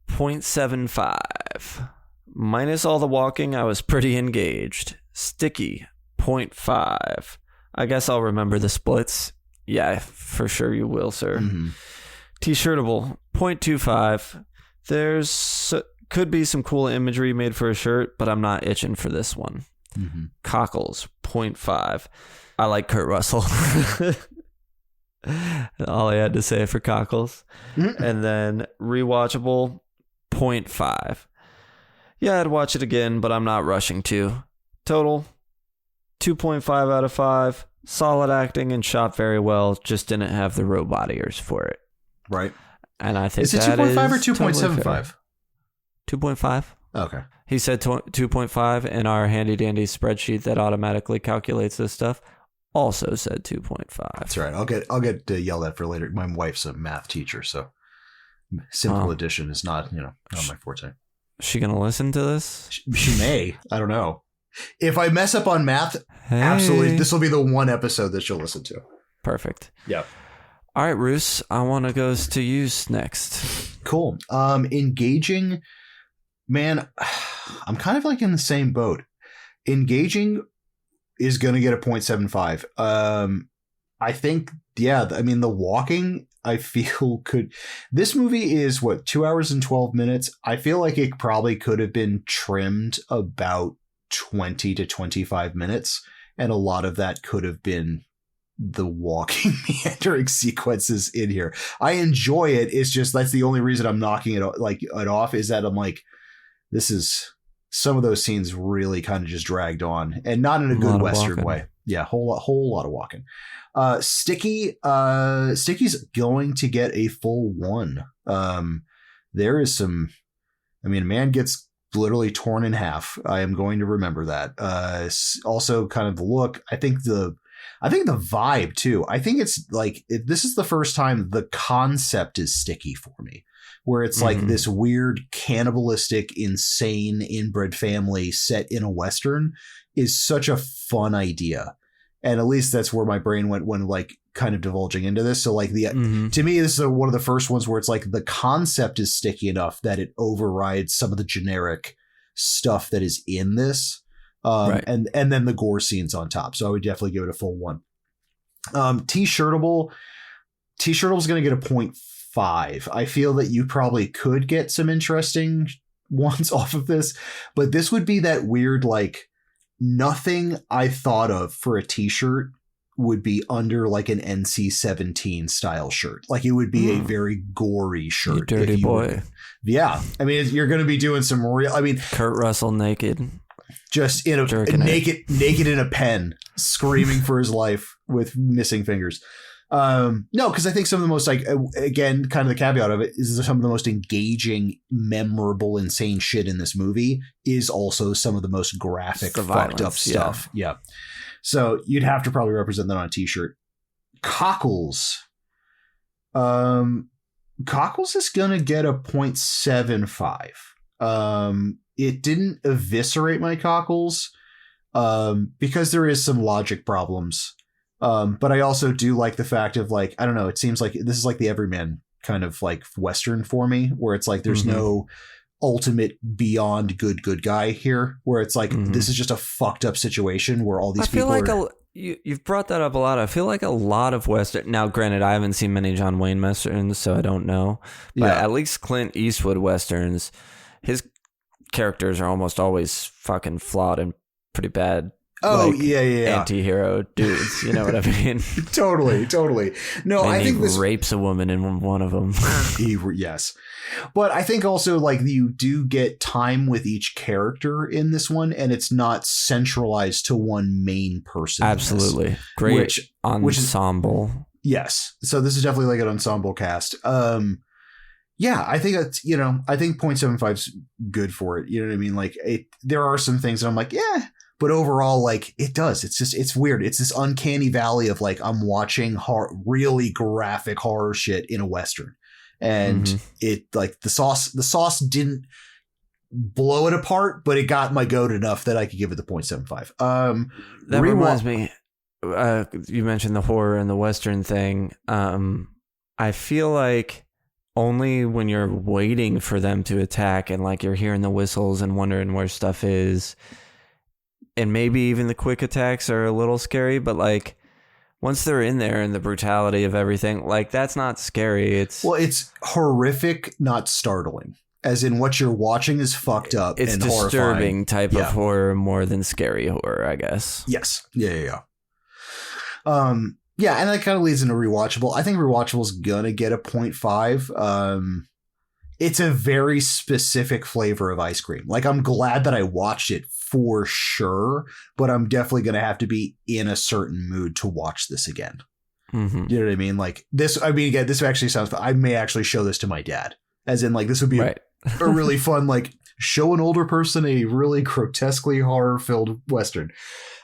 0.75. Minus all the walking, I was pretty engaged. Sticky, 0.5. I guess I'll remember the splits. Yeah, for sure you will, sir. T-shirtable, 0.25. There's could be some cool imagery made for a shirt, but I'm not itching for this one. Cockles, 0.5. I like Kurt Russell. All I had to say for Cockles. And then rewatchable, 0.5. Yeah, I'd watch it again, but I'm not rushing to. Total, 2.5 out of 5. Solid acting and shot very well. Just didn't have the robot ears for it. Right. And I think is it that 2.5 or is totally 2.75? fair. 2.5. Okay. He said 2.5, and our handy dandy spreadsheet that automatically calculates this stuff also said 2.5. That's right. I'll get yelled at for later. My wife's a math teacher, so simple addition is not not my forte. Is she gonna listen to this? She may. I don't know. If I mess up on math, absolutely, this will be the one episode that she'll listen to. Perfect. Yeah. All right, Roos, I want to go to you next. Cool. Engaging, man, I'm kind of like in the same boat. Engaging is going to get a 0.75. I think, the walking, I feel could. This movie is 2 hours and 12 minutes. I feel like it probably could have been trimmed about 20 to 25 minutes. And a lot of that could have been the walking meandering sequences in here. I enjoy it. It's just that's the only reason I'm knocking it off is that I'm like, this is some of those scenes really kind of just dragged on and not in a good Western way. Yeah, whole lot of walking. Sticky's going to get a full 1. There is some. I mean, a man gets literally torn in half. I am going to remember that. Also, kind of the look. I think the vibe too. I think it's like this is the first time the concept is sticky for me, where it's like this weird cannibalistic, insane inbred family set in a Western is such a fun idea. And at least that's where my brain went when like kind of divulging into this. So like to me, this is one of the first ones where it's like the concept is sticky enough that it overrides some of the generic stuff that is in this. Right. And then the gore scenes on top. So I would definitely give it a full 1. T-Shirtable is going to get a 0.5. I feel that you probably could get some interesting ones off of this, but this would be that weird, like nothing I thought of for a t-shirt would be under like an NC-17 style shirt. Like it would be a very gory shirt. You dirty boy. Yeah. I mean, you're going to be doing some real, Kurt Russell naked. Just in a naked in a pen, screaming for his life with missing fingers. No, because I think some of the most again, kind of the caveat of it is some of the most engaging, memorable, insane shit in this movie is also some of the most graphic, fucked up stuff. Yeah. So you'd have to probably represent that on a t-shirt. Cockles. Cockles is gonna get a 0.75. It didn't eviscerate my cockles because there is some logic problems. But I also do like the fact of like, I don't know, it seems like this is like the everyman kind of like Western for me, where it's like there's no ultimate beyond good guy here, where it's like this is just a fucked up situation where all these people you've brought that up a lot. I feel like a lot of Western. Now, granted, I haven't seen many John Wayne Westerns, so I don't know. But at least Clint Eastwood Westerns, his characters are almost always fucking flawed and pretty bad. Anti-hero dudes, you know what I mean? Totally. No, I think this rapes a woman in one of them. Yes, but I think also like you do get time with each character in this one, and it's not centralized to one main person. Absolutely, great ensemble. Yes, so this is definitely like an ensemble cast. Yeah, I think that's, I think 0.75 is good for it. You know what I mean? Like there are some things that I'm like, yeah. But overall, like it does. It's weird. It's this uncanny valley of like I'm watching really graphic horror shit in a Western, and it like the sauce didn't blow it apart, but it got my goat enough that I could give it the 0.75. That reminds me. You mentioned the horror and the Western thing. I feel like only when you're waiting for them to attack and like you're hearing the whistles and wondering where stuff is. And maybe even the quick attacks are a little scary, but like once they're in there and the brutality of everything, like that's not scary. It's horrific, not startling. As in what you're watching is fucked up. It's and disturbing type of horror more than scary horror, I guess. Yes. Yeah. Yeah, and that kind of leads into rewatchable. I think rewatchable is gonna get a 0.5. It's a very specific flavor of ice cream. Like I'm glad that I watched it for sure, but I'm definitely going to have to be in a certain mood to watch this again. Mm-hmm. You know what I mean? Like this, I mean, again, this actually sounds fun. I may actually show this to my dad, as in like, this would be Right. a really fun, like show an older person a really grotesquely horror filled Western.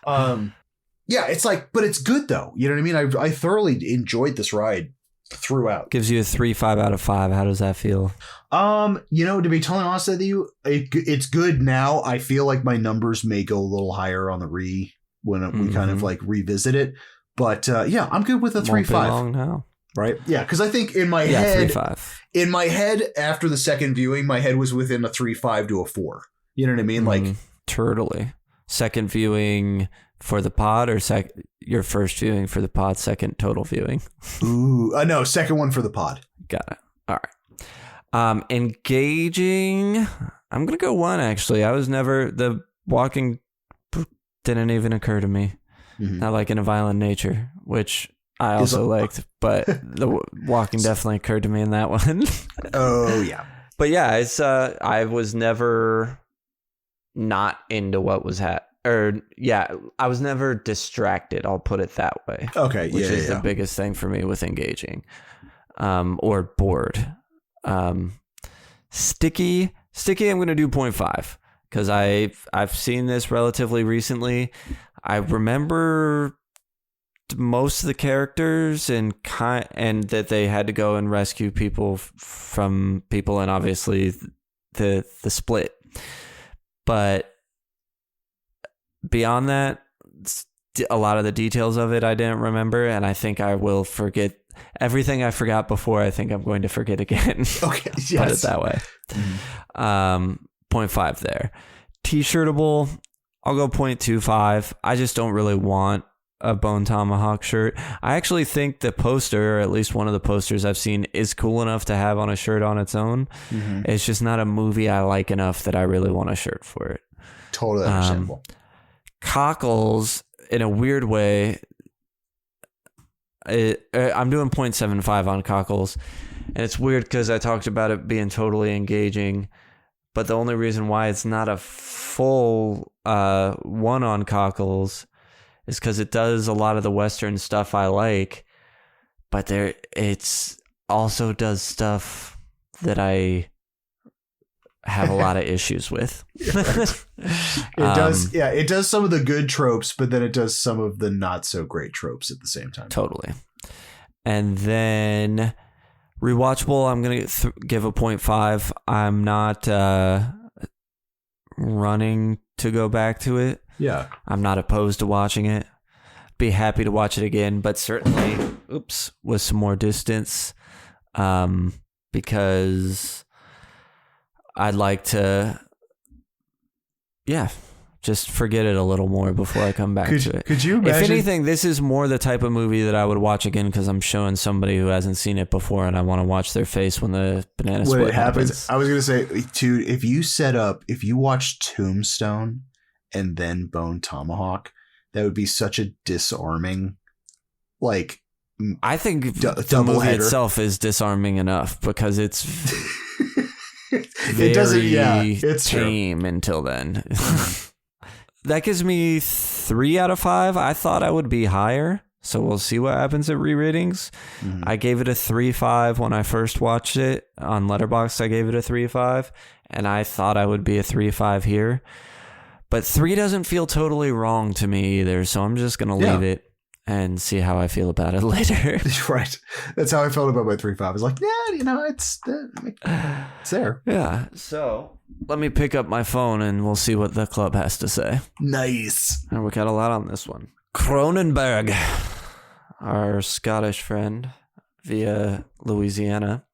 Yeah, it's like, but it's good though. You know what I mean? I thoroughly enjoyed this ride throughout. Gives you a 3.5 out of 5. How does that feel? You know, to be totally honest with you, it's good now. I feel like my numbers may go a little higher on the when we kind of like revisit it. But yeah, I'm good with a 3.5. Long now. Right? Yeah, because I think in my head, 3.5. in my head after the second viewing, my head was within a 3.5 to a 4. You know what I mean? Like totally. Second viewing for the pod, or your first viewing for the pod, second total viewing? Ooh, no, second one for the pod. Got it. All right. Engaging. I'm gonna go 1. Actually, I was never the walking. Didn't even occur to me. Not like in a violent nature, which I also liked, but the walking definitely occurred to me in that one. Oh yeah. But yeah, it's I was never not into what was I was never distracted. I'll put it that way. Okay, which is the biggest thing for me with engaging, or bored. Sticky. I'm gonna do 0.5 because I've seen this relatively recently. I remember most of the characters and that they had to go and rescue people from people, and obviously the split. But beyond that, a lot of the details of it I didn't remember, and I think I will forget everything I forgot before. I think I'm going to forget again. Okay, yes. Put it that way. 0.5 there. T-shirtable, I'll go 0.25. I just don't really want a Bone Tomahawk shirt. I actually think the poster, or at least one of the posters I've seen, is cool enough to have on a shirt on its own. It's just not a movie I like enough that I really want a shirt for it. Totally understandable. Cockles, in a weird way, I'm doing 0.75 on Cockles, and it's weird because I talked about it being totally engaging, but the only reason why it's not a full 1 on Cockles is because it does a lot of the Western stuff I like, but it's also does stuff that I have a lot of issues with. It does, yeah. It does some of the good tropes, but then it does some of the not so great tropes at the same time. Totally. And then rewatchable, I'm gonna give a 0.5. I'm not running to go back to it. Yeah, I'm not opposed to watching it. Be happy to watch it again, but certainly, with some more distance, because I'd like to, just forget it a little more before I come back to it. Could you imagine? If anything, this is more the type of movie that I would watch again because I'm showing somebody who hasn't seen it before, and I want to watch their face when the banana split happens. I was going to say, dude, if you watch Tombstone and then Bone Tomahawk, that would be such a disarming, like, I think the movie itself is disarming enough because it's it doesn't. Yeah, it's tame true. Until then. That gives me 3 out of 5. I thought I would be higher, so we'll see what happens at re-ratings. I gave it a 3.5 when I first watched it on Letterboxd. I gave it a 3.5, and I thought I would be a 3.5 here. But 3 doesn't feel totally wrong to me either, so I'm just going to leave it and see how I feel about it later. Right. That's how I felt about my 3.5. I was like, yeah, it's there. Yeah. So let me pick up my phone and we'll see what the club has to say. Nice. And we got a lot on this one. Cronenberg, our Scottish friend via Louisiana,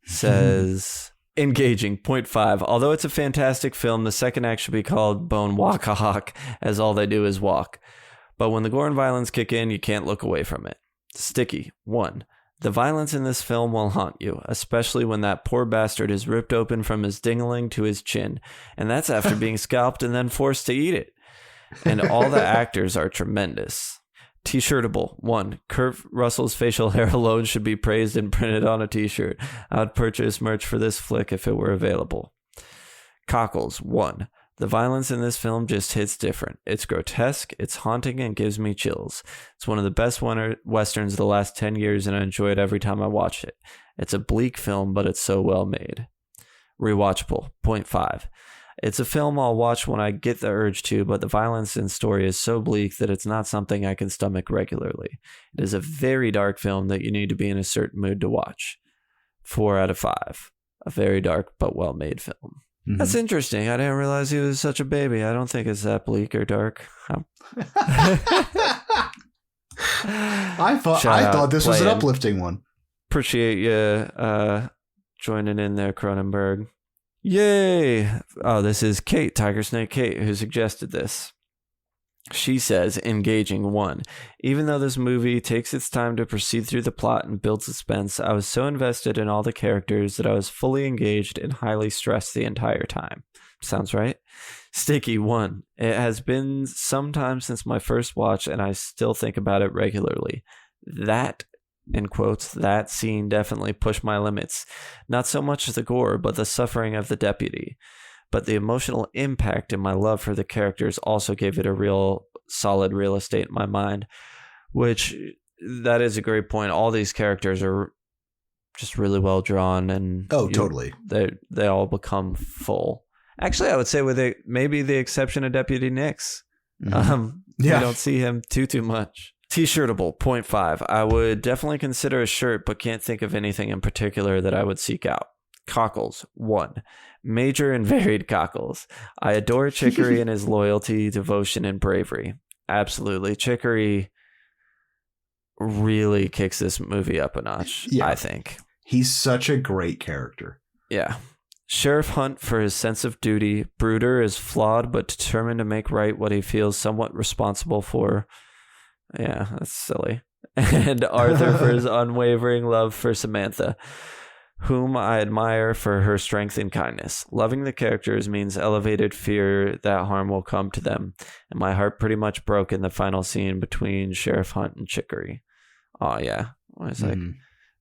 says... Engaging, 0.5. Although it's a fantastic film, the second act should be called Bone Walk-a-Hawk, as all they do is walk. But when the gore and violence kick in, you can't look away from it. Sticky, 1. The violence in this film will haunt you, especially when that poor bastard is ripped open from his dingling to his chin, and that's after being scalped and then forced to eat it. And all the actors are tremendous. T-shirtable, 1. Kurt Russell's facial hair alone should be praised and printed on a t-shirt. I would purchase merch for this flick if it were available. Cockles, 1. The violence in this film just hits different. It's grotesque, it's haunting, and gives me chills. It's one of the best westerns of the last 10 years, and I enjoy it every time I watch it. It's a bleak film, but it's so well made. Rewatchable, 0.5. It's a film I'll watch when I get the urge to, but the violence and story is so bleak that it's not something I can stomach regularly. It is a very dark film that you need to be in a certain mood to watch. 4 out of 5. A very dark but well-made film. Mm-hmm. That's interesting. I didn't realize he was such a baby. I don't think it's that bleak or dark. I thought this was an uplifting one. Appreciate you joining in there, Cronenberg. Yay! Oh, this is Kate, Tiger Snake Kate, who suggested this. She says, engaging 1. Even though this movie takes its time to proceed through the plot and build suspense, I was so invested in all the characters that I was fully engaged and highly stressed the entire time. Sounds right? Sticky 1. It has been some time since my first watch, and I still think about it regularly. That, in quotes, that scene definitely pushed my limits. Not so much the gore, but the suffering of the deputy. But the emotional impact and my love for the characters also gave it a real solid real estate in my mind, which that is a great point. All these characters are just really well drawn, and totally. They all become full. Actually, I would say with maybe the exception of Deputy Nix. Mm-hmm. You don't see him too much. T-shirtable, 0.5. I would definitely consider a shirt, but can't think of anything in particular that I would seek out. Cockles, 1. Major and varied cockles. I adore Chicory and his loyalty, devotion, and bravery. Absolutely. Chicory really kicks this movie up a notch, I think. He's such a great character. Yeah. Sheriff Hunt for his sense of duty. Brooder is flawed but determined to make right what he feels somewhat responsible for. Yeah, that's silly. And Arthur for his unwavering love for Samantha, whom I admire for her strength and kindness. Loving the characters means elevated fear that harm will come to them, and my heart pretty much broke in the final scene between Sheriff Hunt and Chicory. Oh, yeah. It's like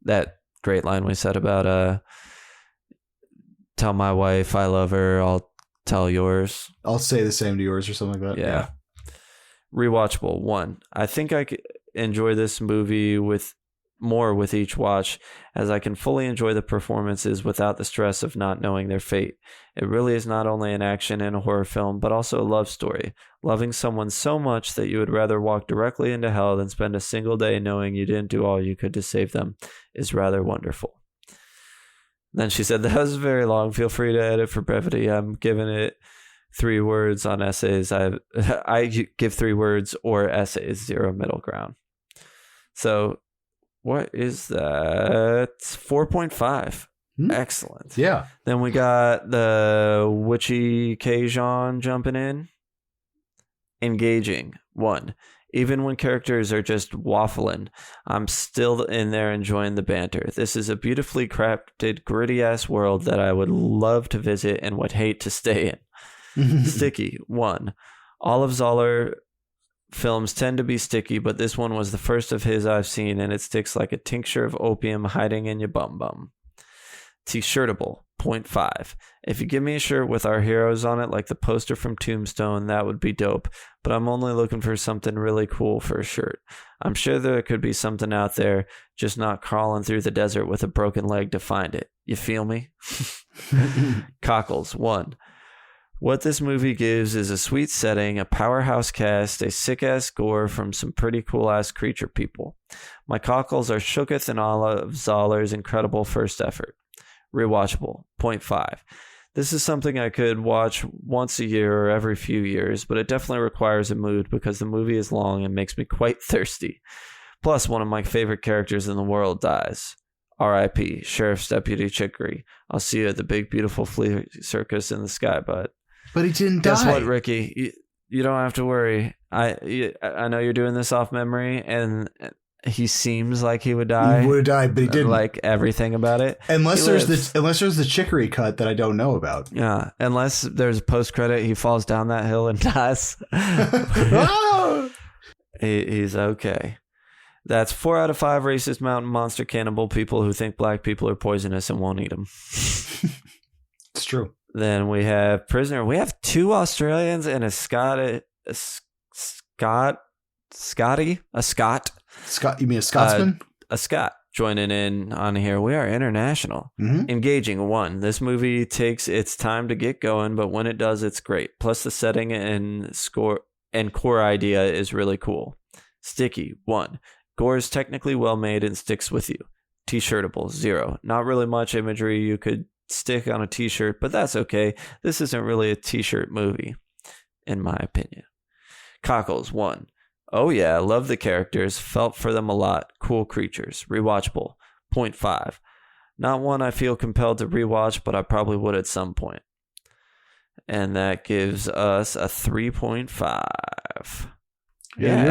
that great line we said about, tell my wife I love her, I'll tell yours. I'll say the same to yours or something like that. Yeah. Rewatchable, 1. I think I could enjoy this movie with each watch, as I can fully enjoy the performances without the stress of not knowing their fate. It really is not only an action and a horror film, but also a love story. Loving someone so much that you would rather walk directly into hell than spend a single day knowing you didn't do all you could to save them is rather wonderful. Then she said, that was very long. Feel free to edit for brevity. I'm giving it 3 words on essays. I give 3 words or essays, 0 middle ground. So what is that? 4.5. Excellent. Yeah. Then we got the witchy Keijon jumping in. Engaging, 1. Even when characters are just waffling, I'm still in there enjoying the banter. This is a beautifully crafted, gritty-ass world that I would love to visit and would hate to stay in. Sticky, 1. All of Zoller films tend to be sticky, but this one was the first of his I've seen, and it sticks like a tincture of opium hiding in your bum. T-shirtable, 0.5. If you give me a shirt with our heroes on it, like the poster from Tombstone, that would be dope, but I'm only looking for something really cool for a shirt. I'm sure there could be something out there, just not crawling through the desert with a broken leg to find it. You feel me? Cockles, 1. What this movie gives is a sweet setting, a powerhouse cast, a sick-ass gore from some pretty cool-ass creature people. My cockles are shooketh in all of Zoller's incredible first effort. Rewatchable, 0.5. This is something I could watch once a year or every few years, but it definitely requires a mood because the movie is long and makes me quite thirsty. Plus, one of my favorite characters in the world dies. R.I.P. Sheriff's Deputy Chicory. I'll see you at the big, beautiful flea circus in the sky, bud. But he didn't die. Guess what, Ricky? You don't have to worry. I know you're doing this off memory, and he seems like he would die. He would have died, but he didn't. Like everything about it. Unless there's the Chicory cut that I don't know about. Yeah, unless there's a post credit, he falls down that hill and dies. He's okay. That's 4 out of 5 racist mountain monster cannibal people who think black people are poisonous and won't eat them. It's true. Then we have Prisoner. We have 2 Australians and a Scot. Scott, You mean a Scotsman? a Scot joining in on here. We are international. Mm-hmm. Engaging 1. This movie takes its time to get going, but when it does, it's great. Plus the setting and score and core idea is really cool. Sticky 1. Gore is technically well made and sticks with you. T-shirtable 0. Not really much imagery you could stick on a t-shirt, but that's okay. This isn't really a t-shirt movie, in my opinion. Cockles 1. Oh yeah, love the characters, felt for them a lot, cool creatures, rewatchable, 0.5. Not one I feel compelled to rewatch, but I probably would at some point. And that gives us a 3.5. Yeah,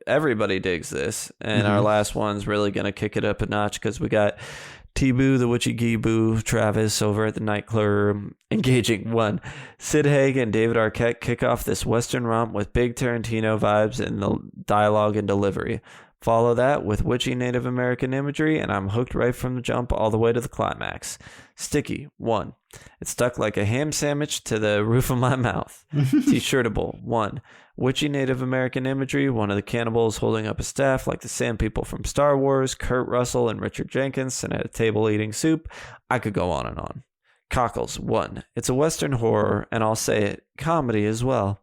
everybody digs this. And our last one's really going to kick it up a notch because we got T-Boo, the Witchy Gee-Boo, Travis over at the nightclub. Engaging 1. Sid Haig and David Arquette kick off this Western romp with big Tarantino vibes in the dialogue and delivery. Follow that with witchy Native American imagery, and I'm hooked right from the jump all the way to the climax. Sticky 1. It stuck like a ham sandwich to the roof of my mouth. T-shirtable 1. Witchy Native American imagery, one of the cannibals holding up a staff like the Sand People from Star Wars, Kurt Russell and Richard Jenkins, and at a table eating soup. I could go on and on. Cockles 1. It's a Western horror, and I'll say it, comedy as well.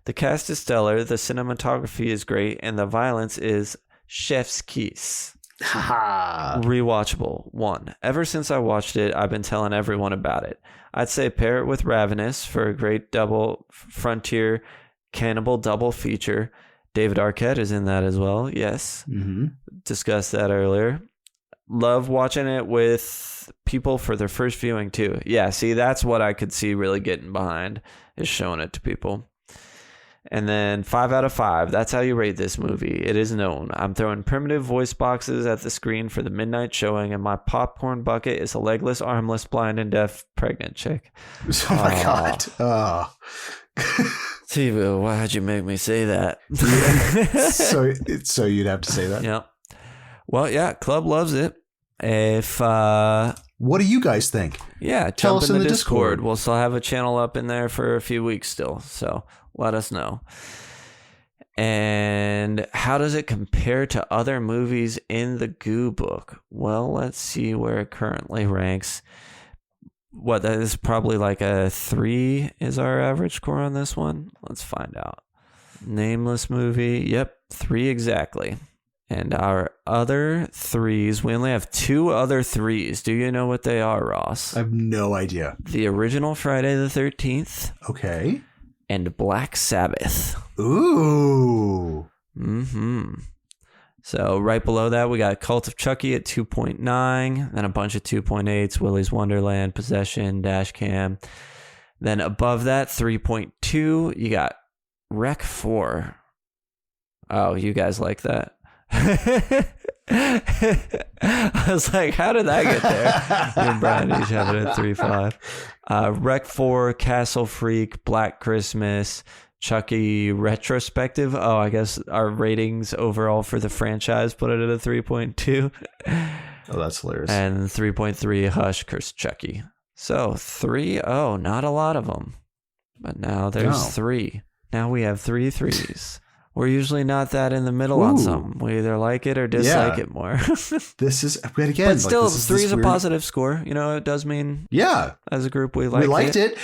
The cast is stellar, the cinematography is great, and the violence is chef's kiss. Rewatchable 1. Ever since I watched it, I've been telling everyone about it. I'd say pair it with Ravenous for a great double frontier cannibal double feature. David Arquette is in that as well. Yes. Discussed that earlier. Love watching it with people for their first viewing too. Yeah, see, that's what I could see really getting behind, is showing it to people. And then 5 out of 5. That's how you rate this movie. It is known. I'm throwing primitive voice boxes at the screen for the midnight showing, and my popcorn bucket is a legless, armless, blind, and deaf pregnant chick. Oh my God. Oh. Tivo, why'd you make me say that? So you'd have to say that? Yep. Well, yeah, Club loves it. If what do you guys think? Yeah, tell jump us in the Discord. We'll still have a channel up in there for a few weeks still, so let us know. And how does it compare to other movies in the Goo book? Well, let's see where it currently ranks. What, that is probably like a 3 is our average score on this one. Let's find out. Nameless movie. Yep, 3 exactly. And our other 3s, we only have 2 other 3s. Do you know what they are, Ross? I have no idea. The original Friday the 13th. Okay. And Black Sabbath. Ooh. So right below that, we got Cult of Chucky at 2.9, then a bunch of 2.8s, Willy's Wonderland, Possession, Dashcam. Then above that, 3.2, you got Rec 4. Oh, you guys like that? I was like, how did that get there? You and Bryan each have it at 3.5. Rec 4, Castle Freak, Black Christmas, Chucky retrospective. Oh, I guess our ratings overall for the franchise put it at a 3.2. Oh, that's hilarious. And 3.3, Hush, Curse Chucky. So 3, not a lot of them. But now there's 3. Now we have 3 3s. We're usually not that in the middle on something. We either like it or dislike it more. This is, but again, but still, 3 is a positive score. You know, it does mean, as a group, we liked it.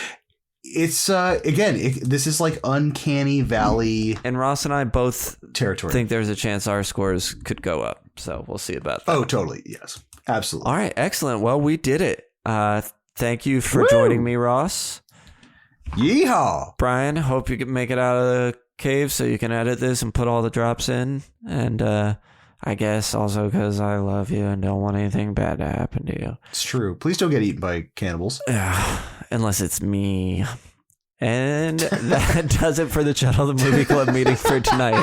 It's this is like Uncanny Valley, and Ross and I both territory. Think there's a chance our scores could go up. So we'll see about that. Oh, totally. Yes, absolutely. All right, excellent. Well, we did it. Thank you for joining me, Ross. Yeehaw, Bryan. Hope you can make it out of the cave so you can edit this and put all the drops in. And I guess also because I love you and don't want anything bad to happen to you. It's true. Please don't get eaten by cannibals. Unless it's me. And that does it for the Chuddle the Movie Club meeting for tonight.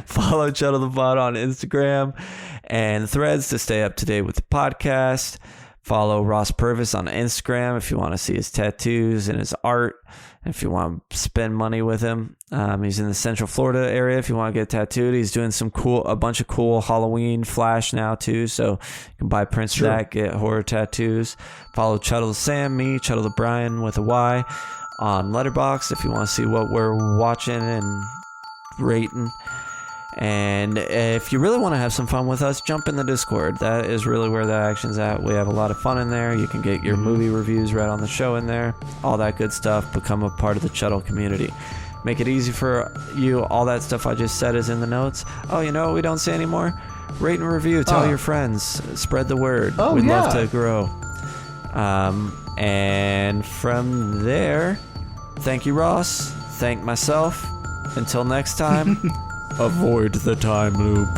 Follow Chuddle the Pod on Instagram and Threads to stay up to date with the podcast. Follow Ross Purvis on Instagram if you want to see his tattoos and his art if you want to spend money with him. He's in the Central Florida area. If you want to get tattooed, he's doing a bunch of cool Halloween flash now too. So you can buy prints for that, get horror tattoos. Follow Chuddle the Sam, me, Chuddle the Bryan with a Y on Letterboxd if you want to see what we're watching and rating. And if you really want to have some fun with us, jump in the Discord. That is really where the action's at. We have a lot of fun in there. You can get your movie reviews right on the show in there. All that good stuff. Become a part of the Chuddle community. Make it easy for you. All that stuff I just said is in the notes. Oh, you know what we don't say anymore? Rate and review. Tell your friends. Spread the word. We'd love to grow. And from there, thank you, Ross. Thank myself. Until next time. Avoid the time loop.